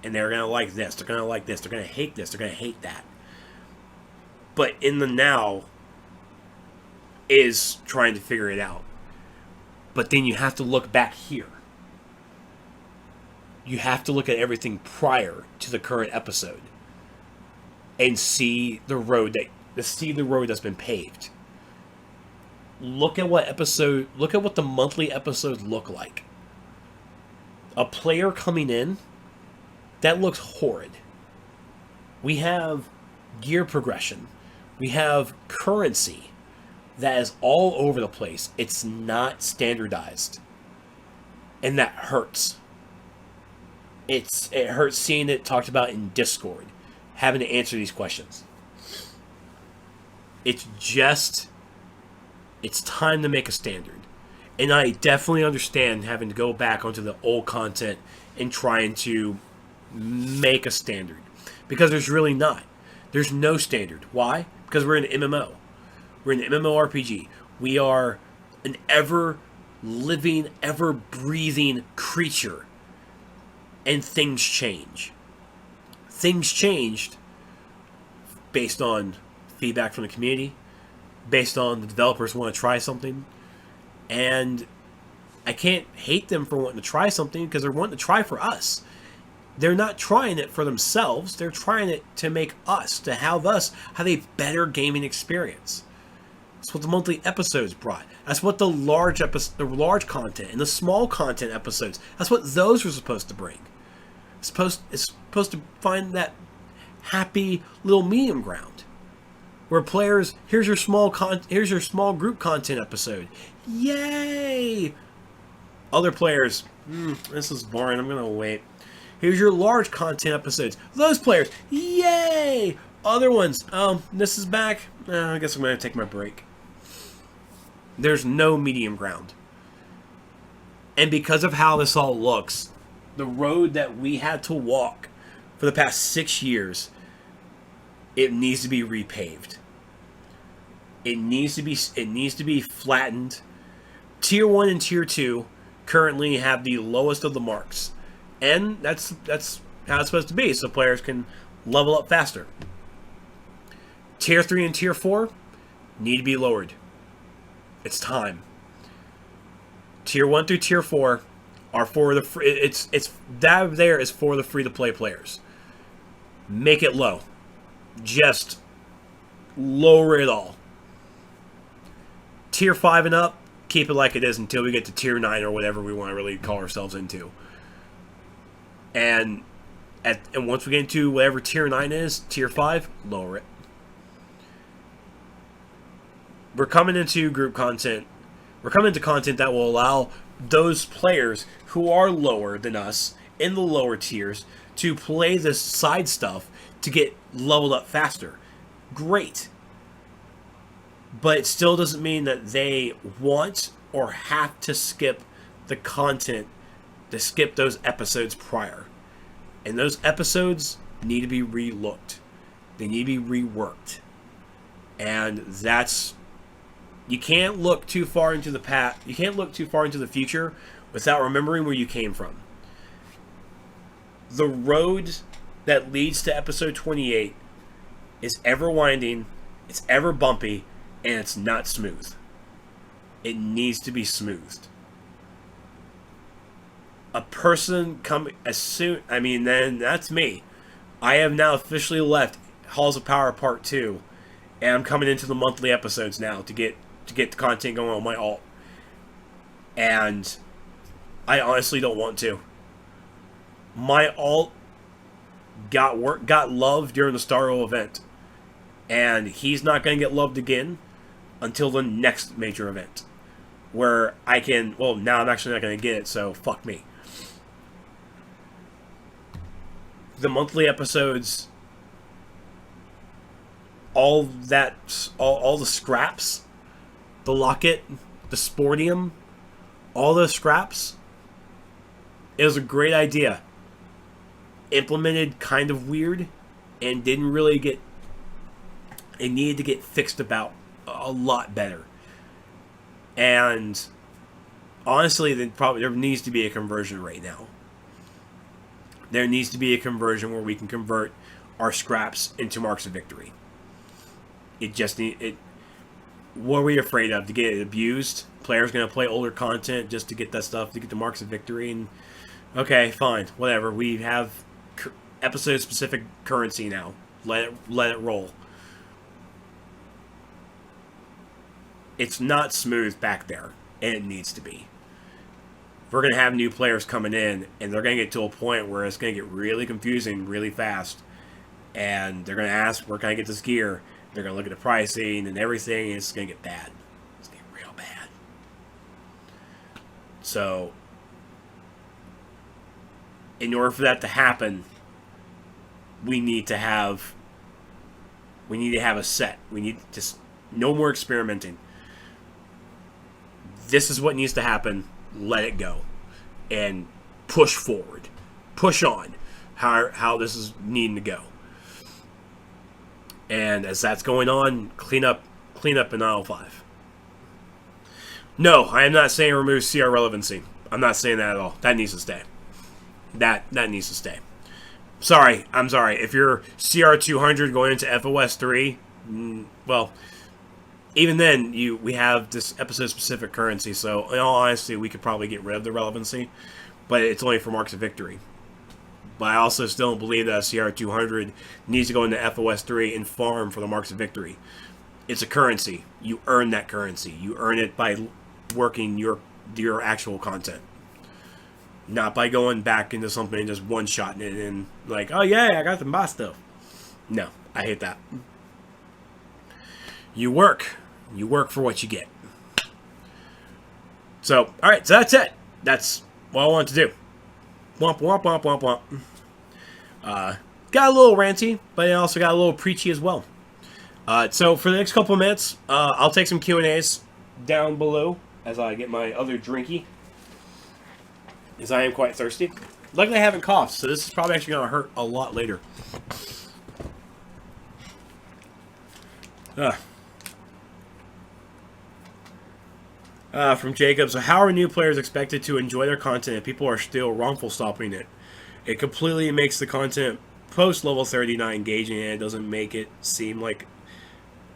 And they're going to like this, they're going to like this, they're going to hate this, they're going to hate that. But in the now is trying to figure it out. But then you have to look back here. You have to look at everything prior to the current episode and see the road that's been paved. Look at what the monthly episodes look like. A player coming in, that looks horrid. We have gear progression. We have currency that is all over the place. It's not standardized. And that hurts. It hurts seeing it talked about in Discord, having to answer these questions. It's time to make a standard. And I definitely understand having to go back onto the old content and trying to make a standard. Because there's really not. There's no standard. Why? Because we're an MMO. We're an MMORPG. We are an ever-living, ever-breathing creature. And things change. Things changed based on feedback from the community, based on the developers want to try something, and I can't hate them for wanting to try something because they're wanting to try for us. They're not trying it for themselves. They're trying it to make us, to have us have a better gaming experience. That's what the monthly episodes brought. That's what the large content and the small content episodes, that's what those were supposed to bring. It's supposed to find that happy little medium ground where players, here's your small group content episode. Yay! Other players, this is boring. I'm gonna wait. Here's your large content episodes. Those players, yay! Other ones, this is back. I guess I'm going to take my break. There's no medium ground. And because of how this all looks, the road that we had to walk for the past 6 years, it needs to be repaved. It needs to be flattened. Tier 1 and Tier 2 currently have the lowest of the marks. And that's how it's supposed to be, so players can level up faster. Tier 3 and Tier 4 need to be lowered. It's time. Tier 1 through Tier 4 are for the free. It's that there is for the free-to-play players. Make it low. Just lower it all. Tier 5 and up, keep it like it is until we get to Tier 9 or whatever we want to really call ourselves into. And once we get into whatever Tier 9 is, Tier 5, lower it. We're coming into group content. We're coming into content that will allow those players who are lower than us in the lower tiers to play this side stuff to get leveled up faster. Great. But it still doesn't mean that they want or have to skip the content to skip those episodes prior. And those episodes need to be re-looked. They need to be reworked. And that's... You can't look too far into the past. You can't look too far into the future without remembering where you came from. The road that leads to episode 28 is ever winding, it's ever bumpy, and it's not smooth. It needs to be smoothed. A person coming as soon... I mean, then that's me. I have now officially left Halls of Power Part 2, and I'm coming into the monthly episodes now to get the content going on my alt. And I honestly don't want to. My alt got love during the Starro event, and he's not going to get loved again until the next major event, where I can... Well, now I'm actually not going to get it, so fuck me. The monthly episodes, all the scraps, the locket, the sportium, all those scraps, it was a great idea. Implemented kind of weird, and didn't really get... It needed to get fixed about a lot better. And honestly, there needs to be a conversion right now. There needs to be a conversion where we can convert our scraps into marks of victory. It just need... What are we afraid of? To get it abused? Players going to play older content just to get that stuff, to get the marks of victory? And okay, fine, whatever. We have episode-specific currency now. Let it roll. It's not smooth back there, and it needs to be. We're going to have new players coming in, and they're going to get to a point where it's going to get really confusing really fast. And they're going to ask, where can I get this gear? They're going to look at the pricing and everything, and it's going to get bad. It's going to get real bad. So, in order for that to happen, we need to have a set. We need just no more experimenting. This is what needs to happen. Let it go. And push forward. Push on how this is needing to go. And as that's going on, clean up in aisle 5. No, I am not saying remove CR relevancy. I'm not saying that at all. That needs to stay. That needs to stay. I'm sorry. If you're CR 200 going into FOS 3, well, even then we have this episode specific currency. So in all honesty, we could probably get rid of the relevancy, but it's only for marks of victory. But I also still don't believe that CR 200 needs to go into FOS 3 and farm for the marks of victory. It's a currency. You earn that currency. You earn it by working your actual content. Not by going back into something and just one-shotting it and like, oh yeah, I got the boss stuff. No, I hate that. You work for what you get. So, alright, so that's it. That's what I wanted to do. Womp, womp, womp, womp, womp. Got a little ranty, but it also got a little preachy as well. So for the next couple of minutes, I'll take some Q&As down below as I get my other drinky, as I am quite thirsty. Luckily I haven't coughed, so this is probably actually going to hurt a lot later. From Jacob, so how are new players expected to enjoy their content if people are still wrongful stopping it? It completely makes the content post level 30 not engaging, and it doesn't make it seem like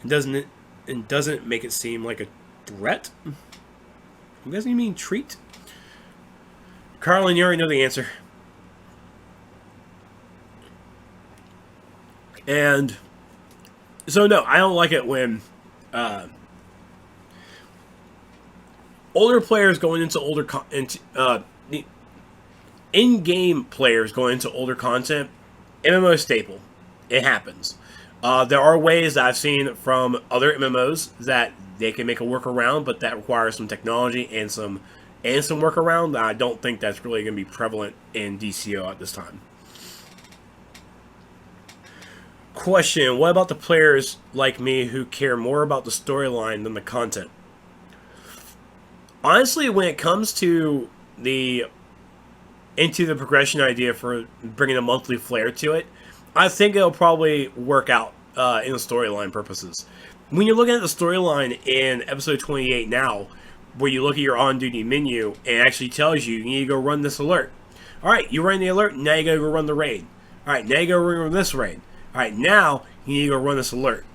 make it seem like a threat. Doesn't he mean treat? Carlin, you already know the answer. And so no, I don't like it when older players going into older in-game players going into older content. MMO staple. It happens. There are ways that I've seen from other MMOs that they can make a workaround, but that requires some technology and some workaround. I don't think that's really going to be prevalent in DCO at this time. Question, what about the players like me who care more about the storyline than the content? Honestly, when it comes to the progression idea for bringing a monthly flair to it, I think it'll probably work out in the storyline purposes. When you're looking at the storyline in episode 28 now, where you look at your on-duty menu and it actually tells you need to go run this alert. Alright, you run the alert, now you gotta go run the raid. Alright, now you gotta run this raid. Alright, now you need to go run this alert.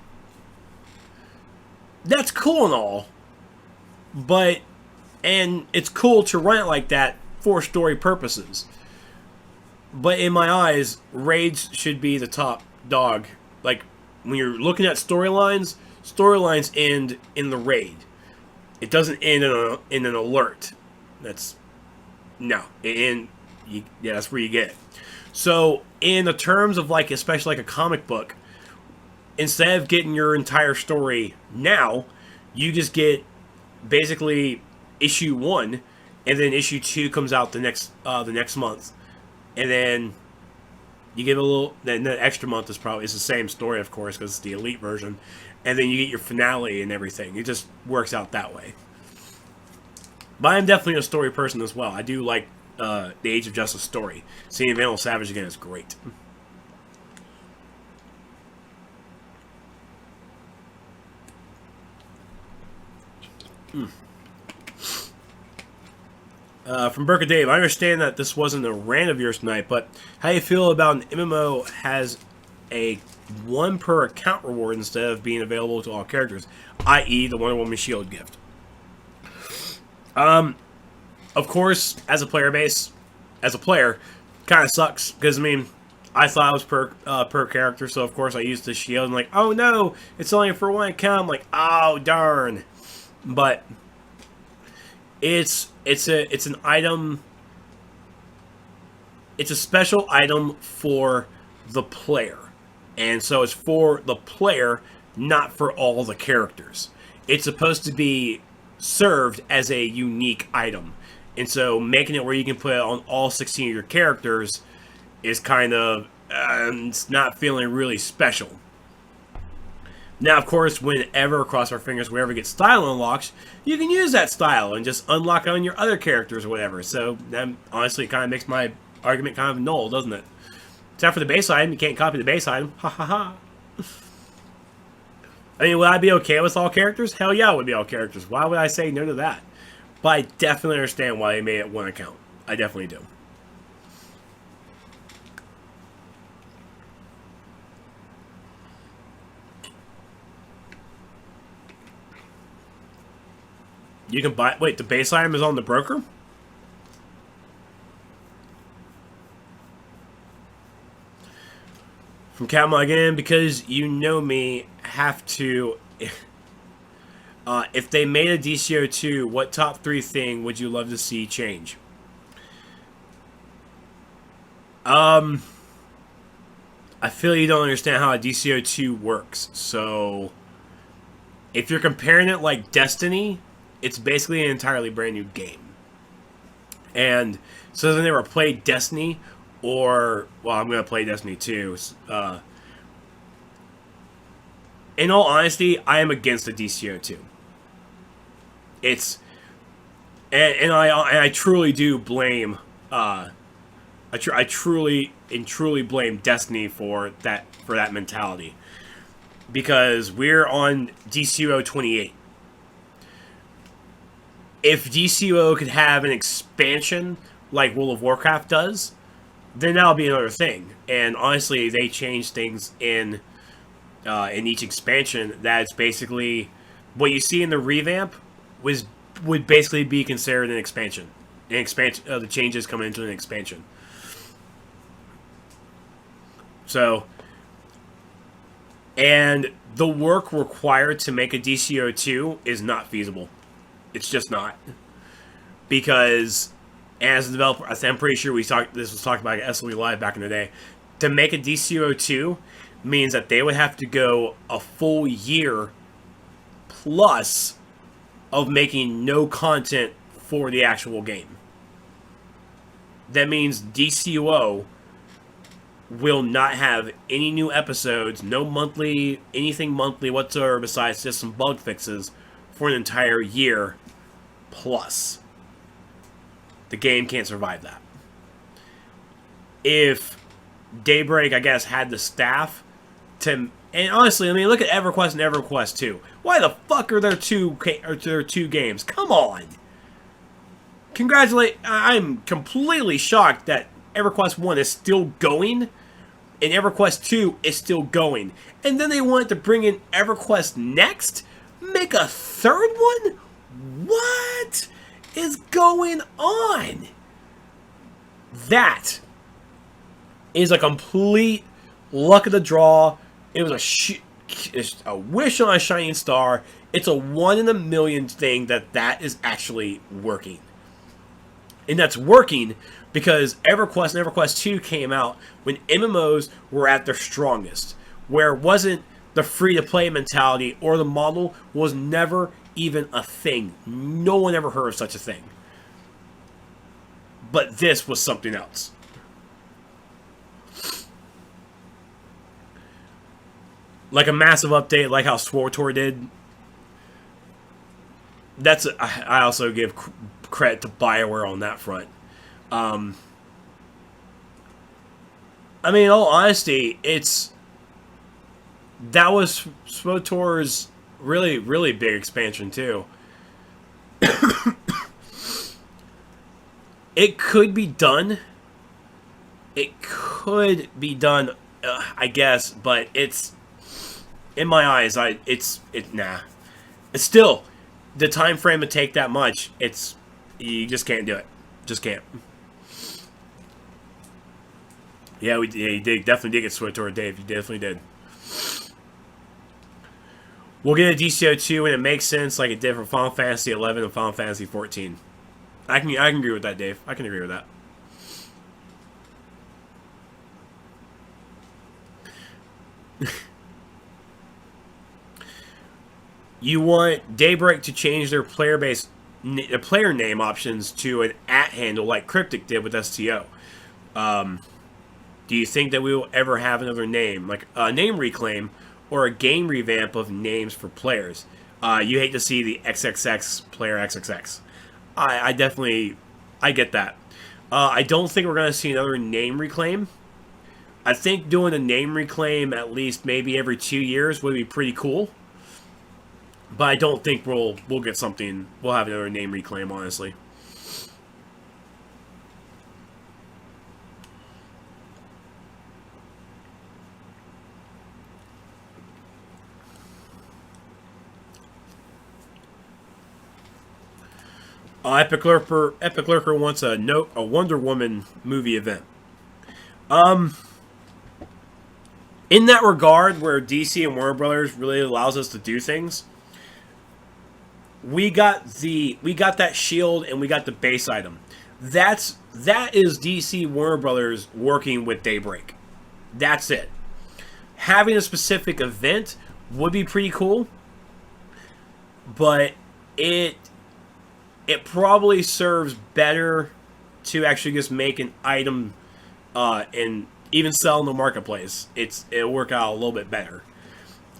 That's cool and all, and it's cool to run it like that for story purposes. But in my eyes, raids should be the top dog. Like, when you're looking at storylines end in the raid. It doesn't end in an alert. That's that's where you get it. So, in the terms of like, especially like a comic book, instead of getting your entire story now, you just get basically issue 1, and then issue 2 comes out the next month, and then you get a little. Then the extra month is the same story, of course, because it's the elite version, and then you get your finale and everything. It just works out that way. But I'm definitely a story person as well. I do like the Age of Justice story. Seeing Vandal Savage again is great. From Burka Dave, I understand that this wasn't a rant of yours tonight, but how do you feel about an MMO has a 1 per account reward instead of being available to all characters, i.e. the Wonder Woman shield gift? Of course, as a player, kind of sucks, because, I mean, I thought it was per character, so of course I used the shield, and like, oh no, it's only for 1 account. I'm like, oh darn. But it's an item. It's a special item for the player, and so it's for the player, not for all the characters. It's supposed to be served as a unique item, and so making it where you can put it on all 16 of your characters is kind of it's not feeling really special. Now, of course, whenever, cross our fingers, wherever get style unlocks, you can use that style and just unlock it on your other characters or whatever. So, that honestly kind of makes my argument kind of null, doesn't it? Except for the base item, you can't copy the base item. Ha ha ha. I mean, would I be okay with all characters? Hell yeah, I would be all characters. Why would I say no to that? But I definitely understand why they made it 1 account. I definitely do. You can buy... Wait, the base item is on the broker? From Camel again, because you know me, have to... if they made a DCO 2, what top 3 thing would you love to see change? I feel you don't understand how a DCO 2 works. So, if you're comparing it like Destiny, it's basically an entirely brand new game. And so they never played Destiny or, well, I'm going to play Destiny 2. In all honesty, I am against the DCUO 2. It's, and I truly do blame, I truly blame Destiny for that mentality, because we're on DCUO 28. If DCUO could have an expansion like World of Warcraft does, then that'll be another thing. And honestly, they change things in each expansion. That's basically what you see in the revamp would basically be considered an expansion. An expansion, the changes coming into an expansion. So, and the work required to make a DCO 2 is not feasible. It's just not. Because as a developer, I'm pretty sure this was talked about at SLE Live back in the day. To make a DCO 2 means that they would have to go a full year plus of making no content for the actual game. That means DCUO will not have any new episodes, no monthly, anything monthly whatsoever besides just some bug fixes for an entire year plus. The game can't survive that. If Daybreak, I guess, had the staff to... And honestly, I mean, look at EverQuest and EverQuest 2. Why the fuck are there two games? Come on! I'm completely shocked that EverQuest 1 is still going, and EverQuest 2 is still going. And then they wanted to bring in EverQuest Next? Make a third one? What is going on? That is a complete luck of the draw. It was a wish on a shining star. It's a 1 in a million thing that is actually working. And that's working because EverQuest and EverQuest 2 came out when MMOs were at their strongest, where it wasn't the free-to-play mentality, or the model was never even a thing. No one ever heard of such a thing. But this was something else. Like a massive update, like how SWTOR did. I also give credit to BioWare on that front. I mean, in all honesty, that was SWTOR's really, really big expansion too. It could be done. It could be done, I guess, but it's, in my eyes, nah. It's still, the time frame to take that much, you just can't do it. Just can't. Yeah, you definitely did get SWTOR, Dave. You definitely did. We'll get a DCO 2 and it makes sense like it did for Final Fantasy 11 and Final Fantasy 14. I can agree with that, Dave. I can agree with that. You want Daybreak to change their player name options to an @ handle like Cryptic did with STO. Do you think that we will ever have another name, like a name reclaim or a game revamp of names for players? You hate to see the XXX player XXX. I definitely, I get that. I don't think we're going to see another name reclaim. I think doing a name reclaim at least maybe every 2 years would be pretty cool. But I don't think we'll get something, we'll have another name reclaim, honestly. Epic Lurker wants a Wonder Woman movie event. In that regard, where DC and Warner Brothers really allows us to do things, we got that shield and we got the base item. That is DC Warner Brothers working with Daybreak. That's it. Having a specific event would be pretty cool, but it probably serves better to actually just make an item and even sell in the marketplace, it'll work out a little bit better.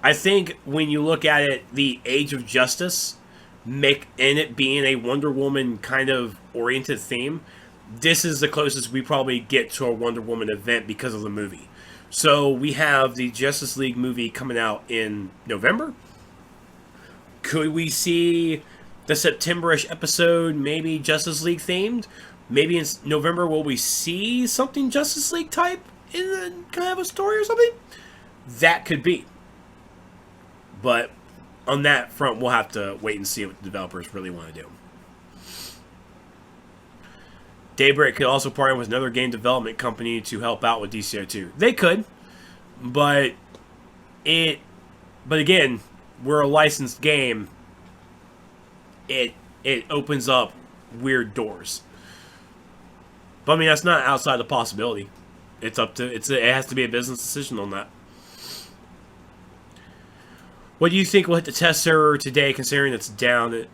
I think when you look at it, the Age of Justice, and it being a Wonder Woman kind of oriented theme, this is the closest we probably get to a Wonder Woman event because of the movie. So we have the Justice League movie coming out in November. Could we see the September-ish episode maybe Justice League themed? Maybe in November will we see something Justice League type in the kind of a story or something? That could be. But on that front, we'll have to wait and see what the developers really want to do. Daybreak could also partner with another game development company to help out with DCUO. They could, but again, we're a licensed game. It opens up weird doors. But I mean, that's not outside the possibility. It has to be a business decision on that. What do you think will hit the test server today, considering it's down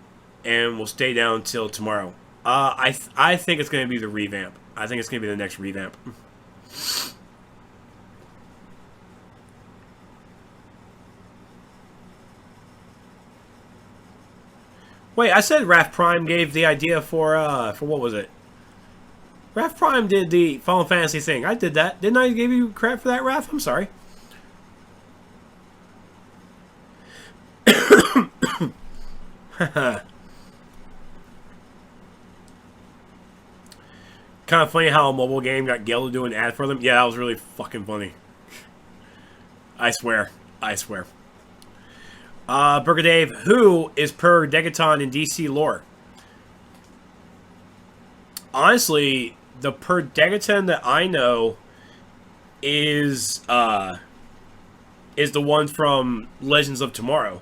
and will stay down until tomorrow? I think it's going to be the revamp. I think it's going to be the next revamp. Wait, I said Raph Prime gave the idea for what was it? Raph Prime did the Final Fantasy thing. I did that. Didn't I give you credit for that, Raph? I'm sorry. Kind of funny how a mobile game got Gale to do an ad for them. Yeah, that was really fucking funny. I swear. I swear. Burger Dave, who is Per Degaton in DC lore? Honestly, the Per Degaton that I know is the one from Legends of Tomorrow.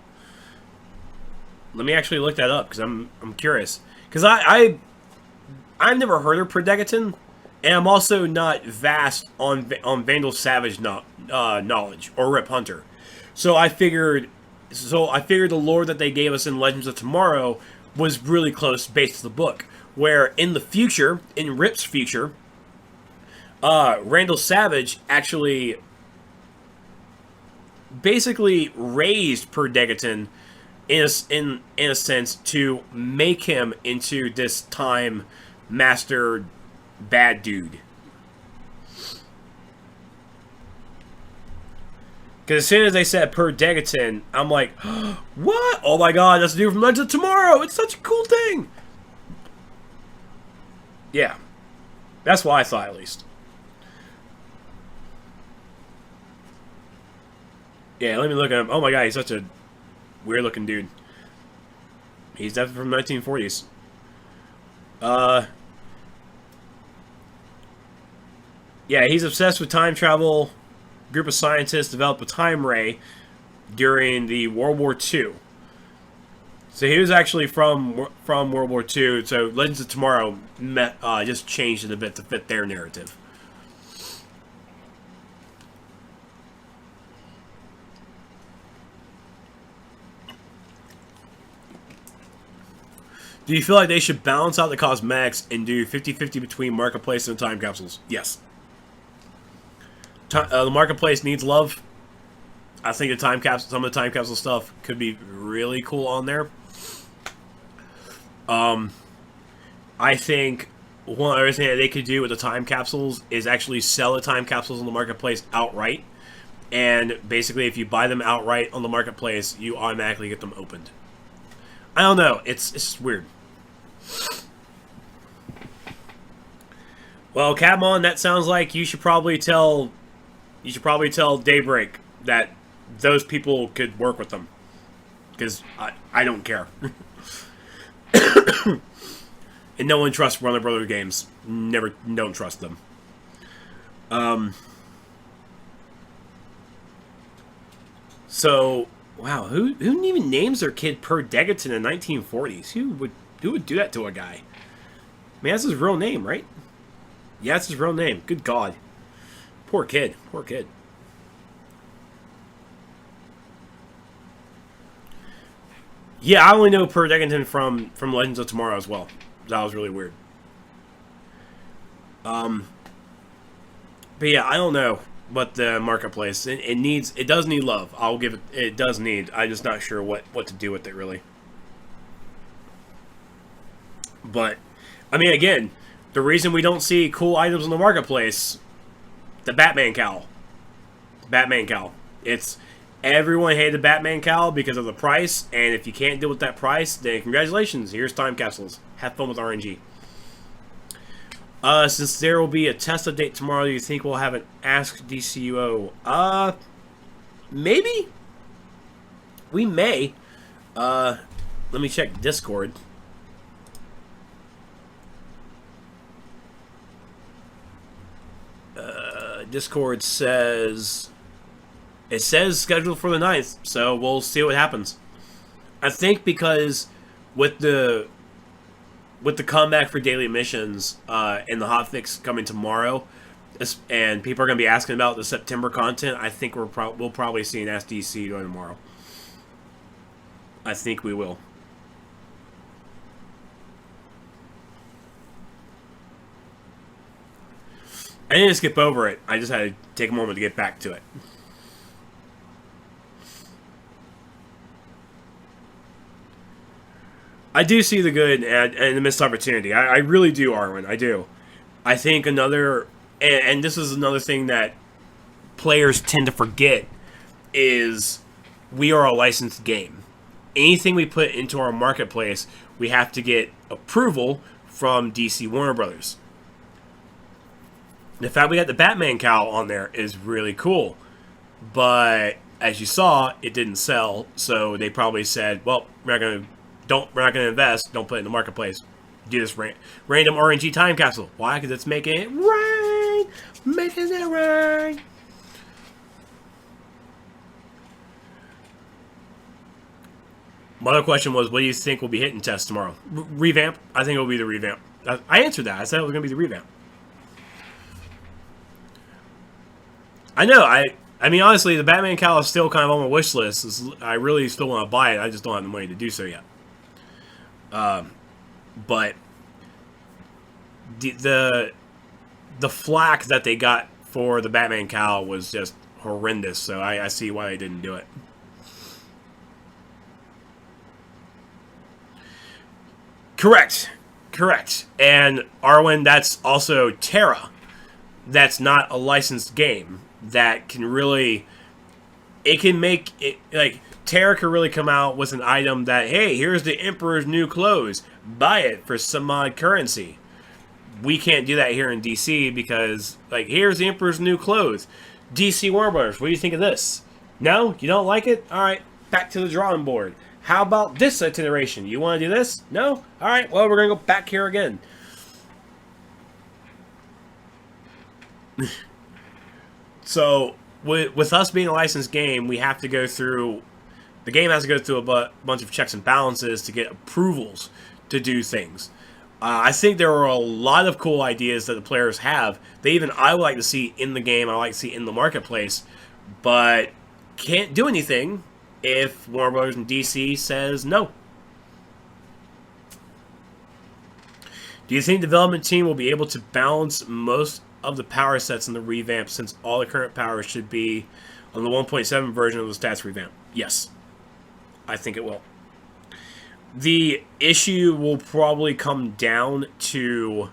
Let me actually look that up because I'm curious. Because I've never heard of Per Degaton, and I'm also not vast on Vandal Savage knowledge or Rip Hunter. So I figured the lore that they gave us in Legends of Tomorrow was really close based to the book. Where in the future, in Rip's future, Randall Savage actually basically raised Per Degaton in a sense to make him into this time master bad dude. Because as soon as they said Per Degaton, I'm like, what? Oh my god, that's the dude from Legends of Tomorrow! It's such a cool thing! Yeah. That's what I thought, at least. Yeah, let me look at him. Oh my god, he's such a weird-looking dude. He's definitely from the 1940s. Yeah, he's obsessed with time travel. A group of scientists developed a time ray during the World War II. So he was actually from World War II. So Legends of Tomorrow just changed it a bit to fit their narrative. Do you feel like they should balance out the cosmetics and do 50-50 between Marketplace and time capsules? Yes. The Marketplace needs love. I think some of the time capsule stuff could be really cool on there. I think one other thing that they could do with the time capsules is actually sell the time capsules on the Marketplace outright. And basically, if you buy them outright on the Marketplace, you automatically get them opened. I don't know. It's just weird. Well, Catmon, that sounds like you should probably tell Daybreak that those people could work with them, because I don't care. And no one trusts Warner Brothers games. Don't trust them. So wow, who even names their kid Per Degaton in the 1940s? Who would do that to a guy? I mean, that's his real name, right? Yeah, that's his real name. Good God. Poor kid. Poor kid. Yeah, I only know Per Degaton from Legends of Tomorrow as well. That was really weird. But yeah, I don't know what the marketplace it does need love. I'll give it. It does need. I'm just not sure what to do with it really. But I mean, again, the reason we don't see cool items in the marketplace, the Batman cowl, Batman cowl. It's everyone hated the Batman cowl because of the price, and if you can't deal with that price, then congratulations. Here's time capsules. Have fun with RNG. Since there will be a test update tomorrow, do you think we'll have an Ask DCUO? Maybe. We may. Let me check Discord. Discord says... It says scheduled for the 9th, so we'll see what happens. I think because with the comeback for daily missions and the hotfix coming tomorrow, and people are going to be asking about the September content, I think we'll probably see an SDC going tomorrow. I think we will. I didn't skip over it. I just had to take a moment to get back to it. I do see the good and the missed opportunity. I really do, Arwen. I do. I think and this is another thing that players tend to forget, is we are a licensed game. Anything we put into our marketplace, we have to get approval from DC Warner Brothers. The fact we got the Batman cowl on there is really cool. But as you saw, it didn't sell, so they probably said, well, we're not gonna invest, don't put it in the marketplace. Do this random RNG time capsule. Why? Because it's making it rain! Making it rain! My other question was, what do you think will be hitting test tomorrow? Revamp? I think it will be the revamp. I answered that. I said it was going to be the revamp. I know. I mean, honestly, the Batman cowl is still kind of on my wish list. I really still want to buy it. I just don't have the money to do so yet. But the flack that they got for the Batman cowl was just horrendous. So I see why they didn't do it. Correct. And Arwen, that's also Terra. That's not a licensed game. That can really... It can make it... Like, Terra can really come out with an item that, hey, here's the Emperor's new clothes. Buy it for some odd currency. We can't do that here in DC because, like, here's the Emperor's new clothes. DC Warner Brothers, what do you think of this? No? You don't like it? Alright, back to the drawing board. How about this iteration? You want to do this? No? Alright, well, we're going to go back here again. So, with us being a licensed game, we have to go through... The game has to go through a bunch of checks and balances to get approvals to do things. I think there are a lot of cool ideas that the players have that even I would like to see in the game, I would like to see in the marketplace, but can't do anything if Warner Bros. And DC says no. Do you think the development team will be able to balance most of the power sets in the revamp since all the current powers should be on the 1.7 version of the stats revamp? Yes. I think it will. The issue will probably come down to...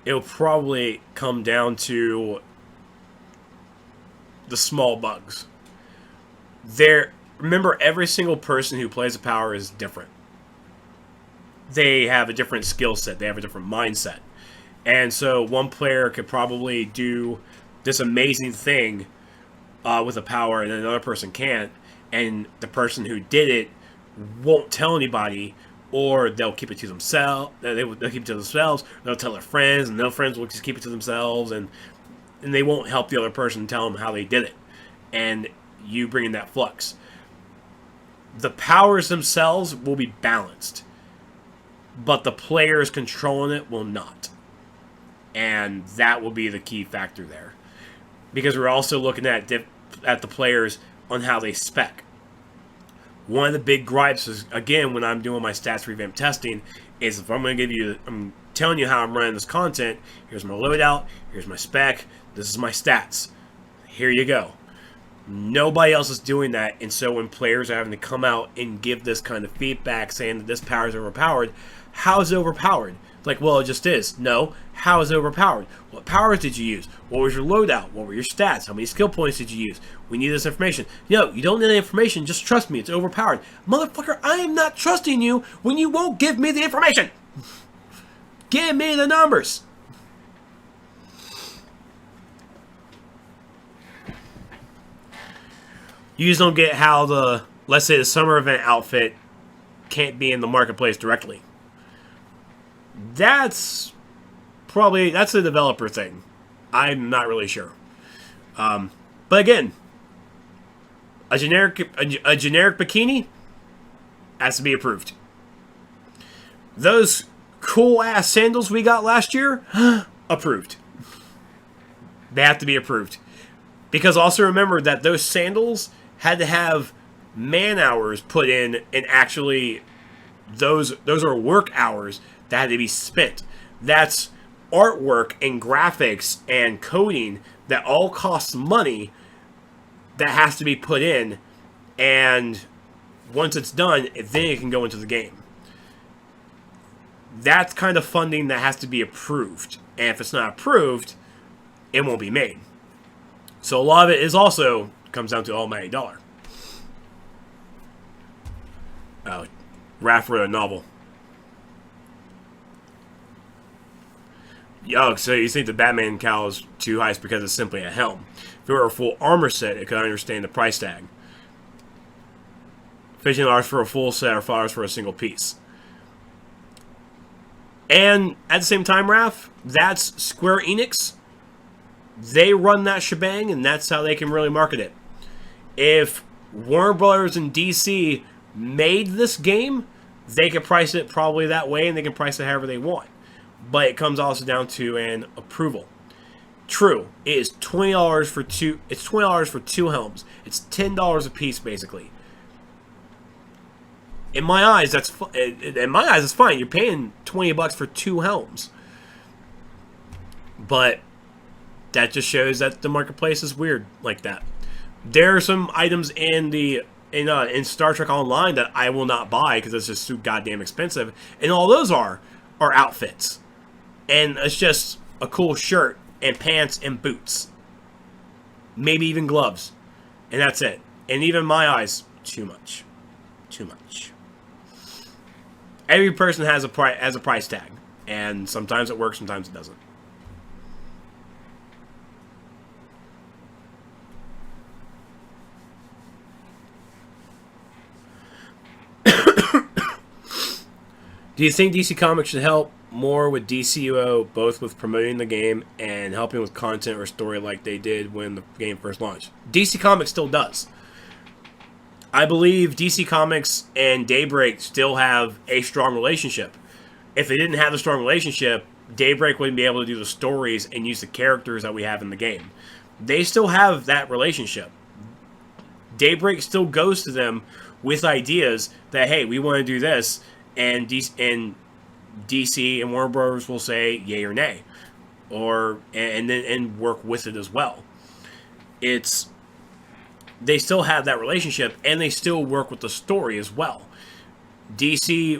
It'll probably come down to the small bugs. Remember, every single person who plays a power is different. They have a different skill set. They have a different mindset. And so one player could probably do this amazing thing with a power and another person can't. And the person who did it won't tell anybody, or they'll keep it to themselves. They'll keep it to themselves. They'll tell their friends, and their friends will just keep it to themselves, and they won't help the other person tell them how they did it. And you bring in that flux. The powers themselves will be balanced, but the players controlling it will not. And that will be the key factor there. Because we're also looking at the players on how they spec. One of the big gripes is, again, when I'm doing my stats revamp testing, is if I'm going to give you, telling you how I'm running this content. Here's my loadout. Here's my spec. This is my stats. Here you go. Nobody else is doing that, and so when players are having to come out and give this kind of feedback saying that this power is overpowered, how is it overpowered? Like, well, it just is. No. How is it overpowered? What powers did you use? What was your loadout? What were your stats? How many skill points did you use? We need this information. No, you don't need any information. Just trust me. It's overpowered. Motherfucker, I am not trusting you when you won't give me the information. Give me the numbers. You just don't get how the, let's say, the summer event outfit can't be in the marketplace directly. That's a developer thing. I'm not really sure. But again, a generic bikini has to be approved. Those cool ass sandals we got last year, approved. They have to be approved. Because also remember that those sandals had to have man hours put in, and actually those are work hours that had to be spent. That's artwork and graphics and coding that all costs money that has to be put in, and once it's done, then it can go into the game. That's kind of funding that has to be approved, and if it's not approved, it won't be made. So a lot of it is also comes down to almighty dollar. Oh, Raph wrote a novel. Yo, so you think the Batman cowl is too high because it's simply a helm. If it were a full armor set, it could understand the price tag. $15 for a full set or $5 for a single piece. And at the same time, Raph, that's Square Enix. They run that shebang, and that's how they can really market it. If Warner Brothers and DC made this game, they could price it probably that way, and they can price it however they want. But it comes also down to an approval. True, it is $20 for two. It's $20 for two helms. It's $10 a piece, basically. In my eyes, it's fine. You're paying $20 for two helms, but that just shows that the marketplace is weird like that. There are some items in Star Trek Online that I will not buy because it's just too goddamn expensive, and all those are outfits, and it's just a cool shirt and pants and boots, maybe even gloves, and that's it. And even in my eyes, too much. Every person has a price tag, and sometimes it works, sometimes it doesn't. Do you think DC Comics should help more with DCUO, both with promoting the game and helping with content or story like they did when the game first launched? DC Comics still does. I believe DC Comics and Daybreak still have a strong relationship. If they didn't have a strong relationship, Daybreak wouldn't be able to do the stories and use the characters that we have in the game. They still have that relationship. Daybreak still goes to them with ideas that, hey, we want to do this, and DC and Warner Bros. Will say yay or nay, and work with it as well. They still have that relationship, and they still work with the story as well. Daybreak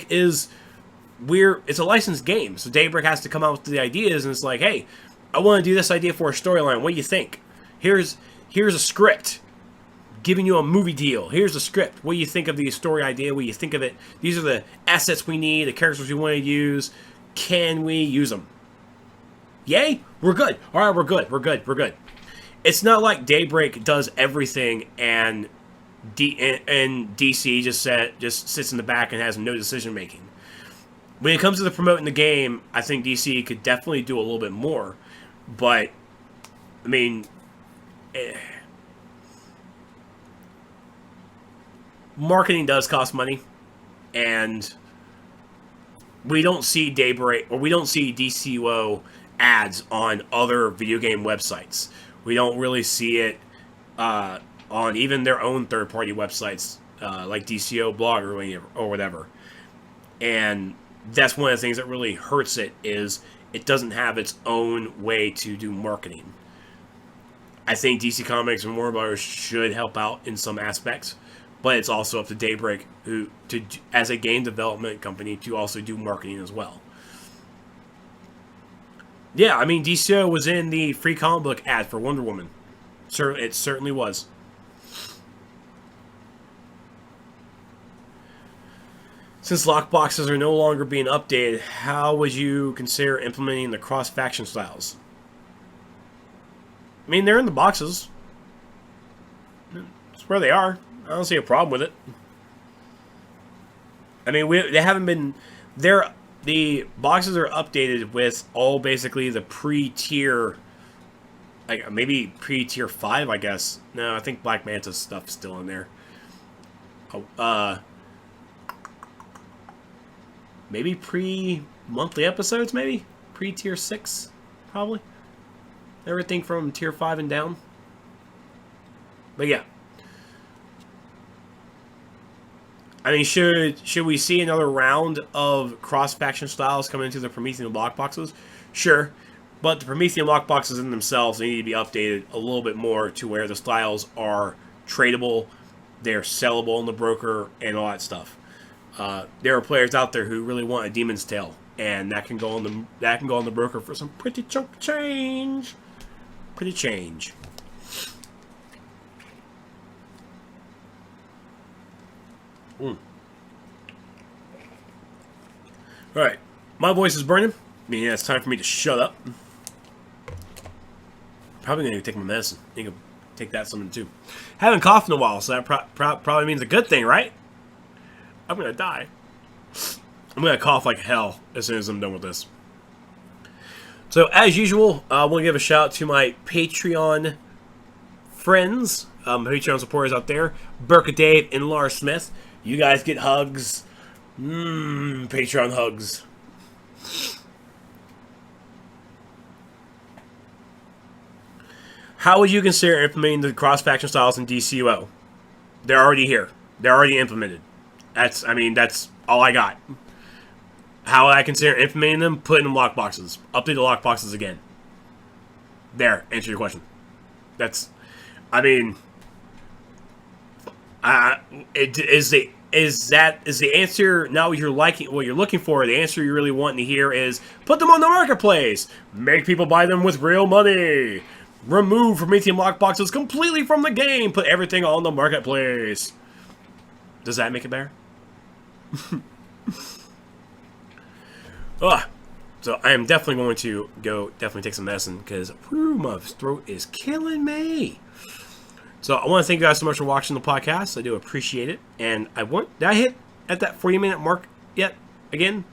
is it's a licensed game, so Daybreak has to come out with the ideas, and it's like, hey, I want to do this idea for a storyline. What do you think? Here's a script. Giving you a movie deal. Here's the script. What do you think of the story idea? What do you think of it? These are the assets we need, the characters we want to use. Can we use them? Yay? We're good. All right, we're good. It's not like Daybreak does everything and DC just sits in the back and has no decision making. When it comes to the promoting the game, I think DC could definitely do a little bit more. But, I mean, marketing does cost money, and we don't see Daybreak, or we don't see DCUO ads on other video game websites. We don't really see it on even their own third-party websites, like DCO blog or whatever. And that's one of the things that really hurts it, is it doesn't have its own way to do marketing. I think DC Comics and Warner Brothers should help out in some aspects, but it's also up to Daybreak, as a game development company, to also do marketing as well. Yeah, I mean, DCUO was in the free comic book ad for Wonder Woman. It certainly was. Since lockboxes are no longer being updated, how would you consider implementing the cross-faction styles? I mean, they're in the boxes. It's where they are. I don't see a problem with it. I mean, they haven't been... The boxes are updated with all basically the pre-tier... Like, maybe pre-tier 5, I guess. No, I think Black Manta's stuff is still in there. Maybe pre-monthly episodes, maybe? Pre-tier 6, probably. Everything from tier 5 and down. But yeah. I mean, should we see another round of cross-faction styles coming into the Promethean lockboxes? Sure. But the Promethean lockboxes in themselves, they need to be updated a little bit more to where the styles are tradable, they're sellable in the broker, and all that stuff. There are players out there who really want a Demon's Tail, and that can go on the broker for some pretty chunk of change. Pretty change. All right, my voice is burning. I mean, yeah, it's time for me to shut up. Probably gonna take my medicine. I think I'll take that something too. Haven't coughed in a while, so that probably means a good thing, right? I'm gonna die. I'm gonna cough like hell as soon as I'm done with this. So, as usual, I want to give a shout out to my Patreon friends, Patreon supporters out there, Burka Dave and Laura Smith. You guys get hugs. Patreon hugs. How would you consider implementing the cross-faction styles in DCUO? They're already here. They're already implemented. That's all I got. How would I consider implementing them? Put in lockboxes. Update the lockboxes again. There, answer your question. Is the answer not what you're liking, what you're looking for? The answer you're really wanting to hear is put them on the marketplace. Make people buy them with real money. Remove Promethean lockboxes completely from the game. Put everything on the marketplace. Does that make it better? So I am definitely going to go take some medicine because my throat is killing me. So I want to thank you guys so much for watching the podcast. I do appreciate it. And did I hit at that 40-minute mark yet? Again?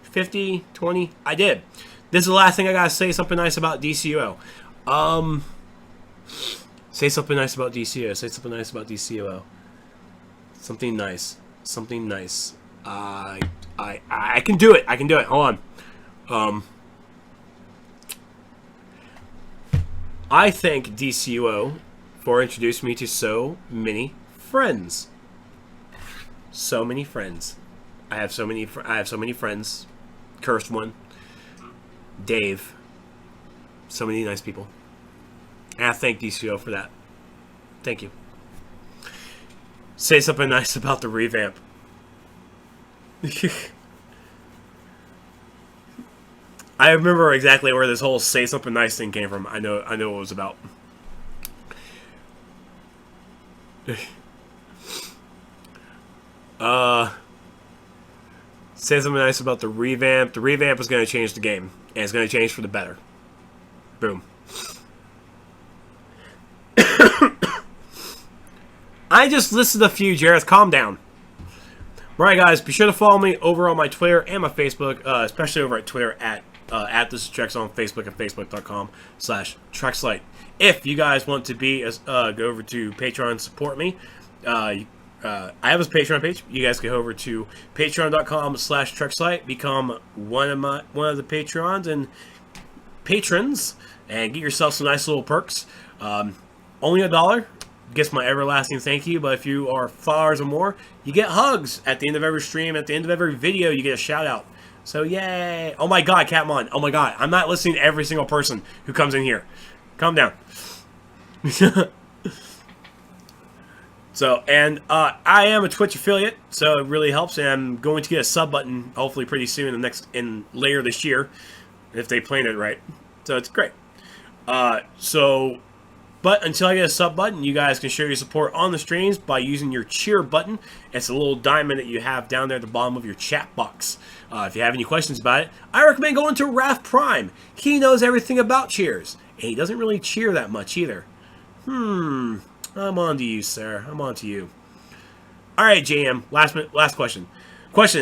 50, 20? I did. This is the last thing I gotta say something nice about DCUO. Say something nice about DCUO. Say something nice about DCUO. Something nice. Something nice. I can do it. I can do it. Hold on. I thank DCUO for introducing me to so many friends. So many friends. I have so many friends. Cursed one. Dave. So many nice people. And I thank DCUO for that. Thank you. Say something nice about the revamp. I remember exactly where this whole say something nice thing came from. I know what it was about. Say something nice about the revamp. The revamp is going to change the game. And it's going to change for the better. Boom. I just listed a few, Jareth. Calm down. Alright, guys. Be sure to follow me over on my Twitter and my Facebook. Especially over at Twitter at This is Trex on Facebook at facebook.com/Trexlight. If you guys want to go over to Patreon and support me, I have a Patreon page. You guys can go over to patreon.com/Trexlight, become one of the Patreons and patrons, and get yourself some nice little perks. Only $1. gets my everlasting thank you. But if you are followers or more, you get hugs at the end of every stream. At the end of every video, you get a shout out. So yay! Oh my God, Catmon! Oh my God, I'm not listening to every single person who comes in here. Calm down. So, and I am a Twitch affiliate, so it really helps. And I'm going to get a sub button hopefully pretty soon, later this year, if they plan it right. So it's great. But until I get a sub button, you guys can show your support on the streams by using your cheer button. It's a little diamond that you have down there at the bottom of your chat box. If you have any questions about it, I recommend going to Raph Prime. He knows everything about cheers, and he doesn't really cheer that much either. I'm on to you, sir. I'm on to you. All right, JM. Last question.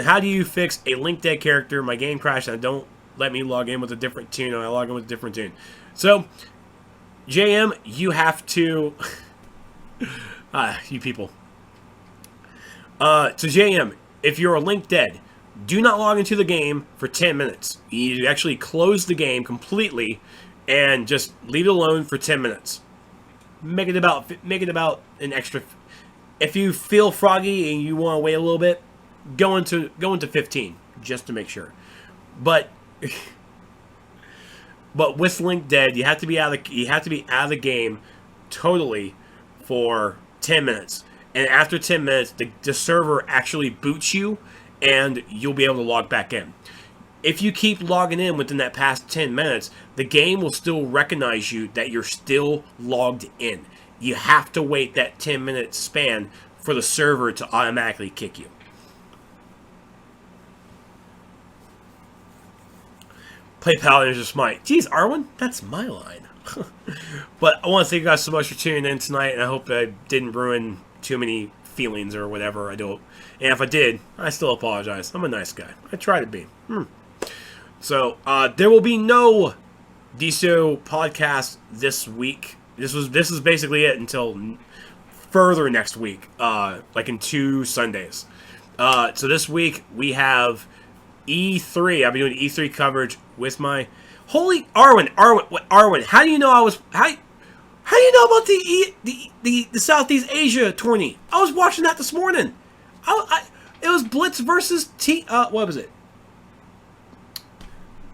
How do you fix a link dead character? My game crashed and don't let me log in with a different tune. And I log in with a different tune. So, JM, you have to... you people. So, JM, if you're a link dead, do not log into the game for 10 minutes. You need to actually close the game completely and just leave it alone for 10 minutes. Make it about an extra. If you feel froggy and you want to wait a little bit, go into 15 just to make sure. But with Link Dead, you have to be out of the game totally for 10 minutes. And after 10 minutes, the server actually boots you, and you'll be able to log back in. If you keep logging in within that past 10 minutes, the game will still recognize you that you're still logged in. You have to wait that 10-minute span for the server to automatically kick you. Play Paladins or Smite. Jeez, Arwen, that's my line. But I want to thank you guys so much for tuning in tonight, and I hope I didn't ruin too many feelings or whatever I do. And if I did, I still apologize. I'm a nice guy. I try to be. So, there will be no DCUO podcast this week. This is basically it until further next week, like in 2 Sundays. So this week we have E3. I'll be doing E3 coverage with my Arwen. How do you know how do you know about the Southeast Asia tourney? I was watching that this morning. It was Blitz versus what was it?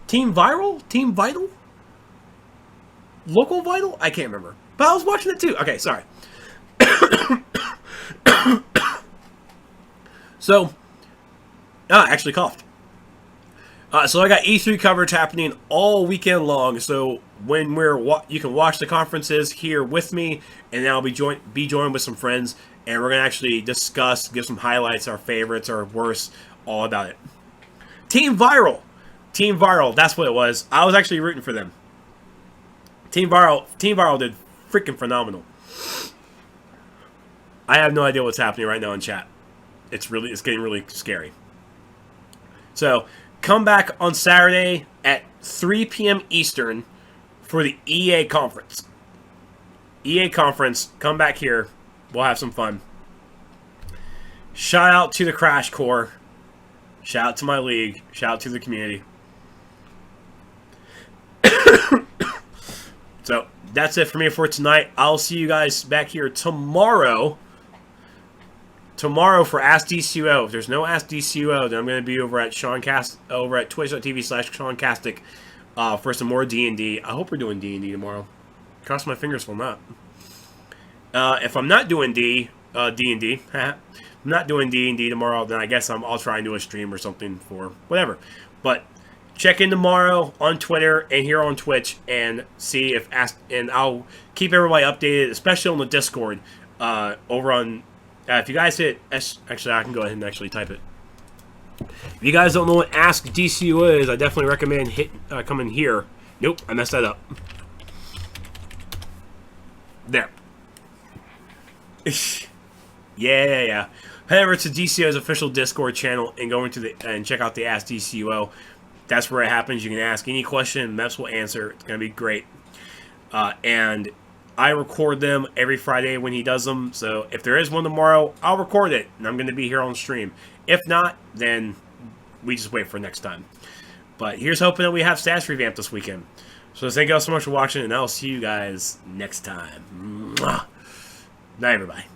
Team Viral? Team Vital? Local Vital? I can't remember. But I was watching it too. Okay, sorry. So, I actually coughed. So I got E3 coverage happening all weekend long. So when you can watch the conferences here with me, and then I'll be joined with some friends, and we're gonna actually discuss, give some highlights, our favorites, our worst, all about it. Team Viral, that's what it was. I was actually rooting for them. Team Viral did freaking phenomenal. I have no idea what's happening right now in chat. It's getting really scary. So, come back on Saturday at 3 p.m. Eastern for the EA conference. EA conference, come back here. We'll have some fun. Shout out to the Crash Core. Shout out to my league. Shout out to the community. So, that's it for me for tonight. I'll see you guys back here tomorrow. Tomorrow for Ask DCUO. If there's no Ask DCUO, then I'm going to be over at twitch.tv/SeanCastic for some more D&D. I hope we're doing D&D tomorrow. Cross my fingers for not. If I'm not doing D&D, I'm not doing D&D tomorrow, then I guess I'll try and do a stream or something for whatever. But check in tomorrow on Twitter and here on Twitch and see if and I'll keep everybody updated, especially on the Discord over on. If you guys hit actually, I can go ahead and actually type it. If you guys don't know what Ask DCUO is, I definitely recommend coming here. Nope, I messed that up. There. Yeah. Head over to DCUO's official Discord channel and go into and check out the Ask DCUO. That's where it happens. You can ask any question, Meps will answer. It's gonna be great. And I record them every Friday when he does them. So if there is one tomorrow, I'll record it and I'm gonna be here on stream. If not, then we just wait for next time. But here's hoping that we have stats revamp this weekend. So thank you all so much for watching, and I'll see you guys next time. Mwah. Night, everybody.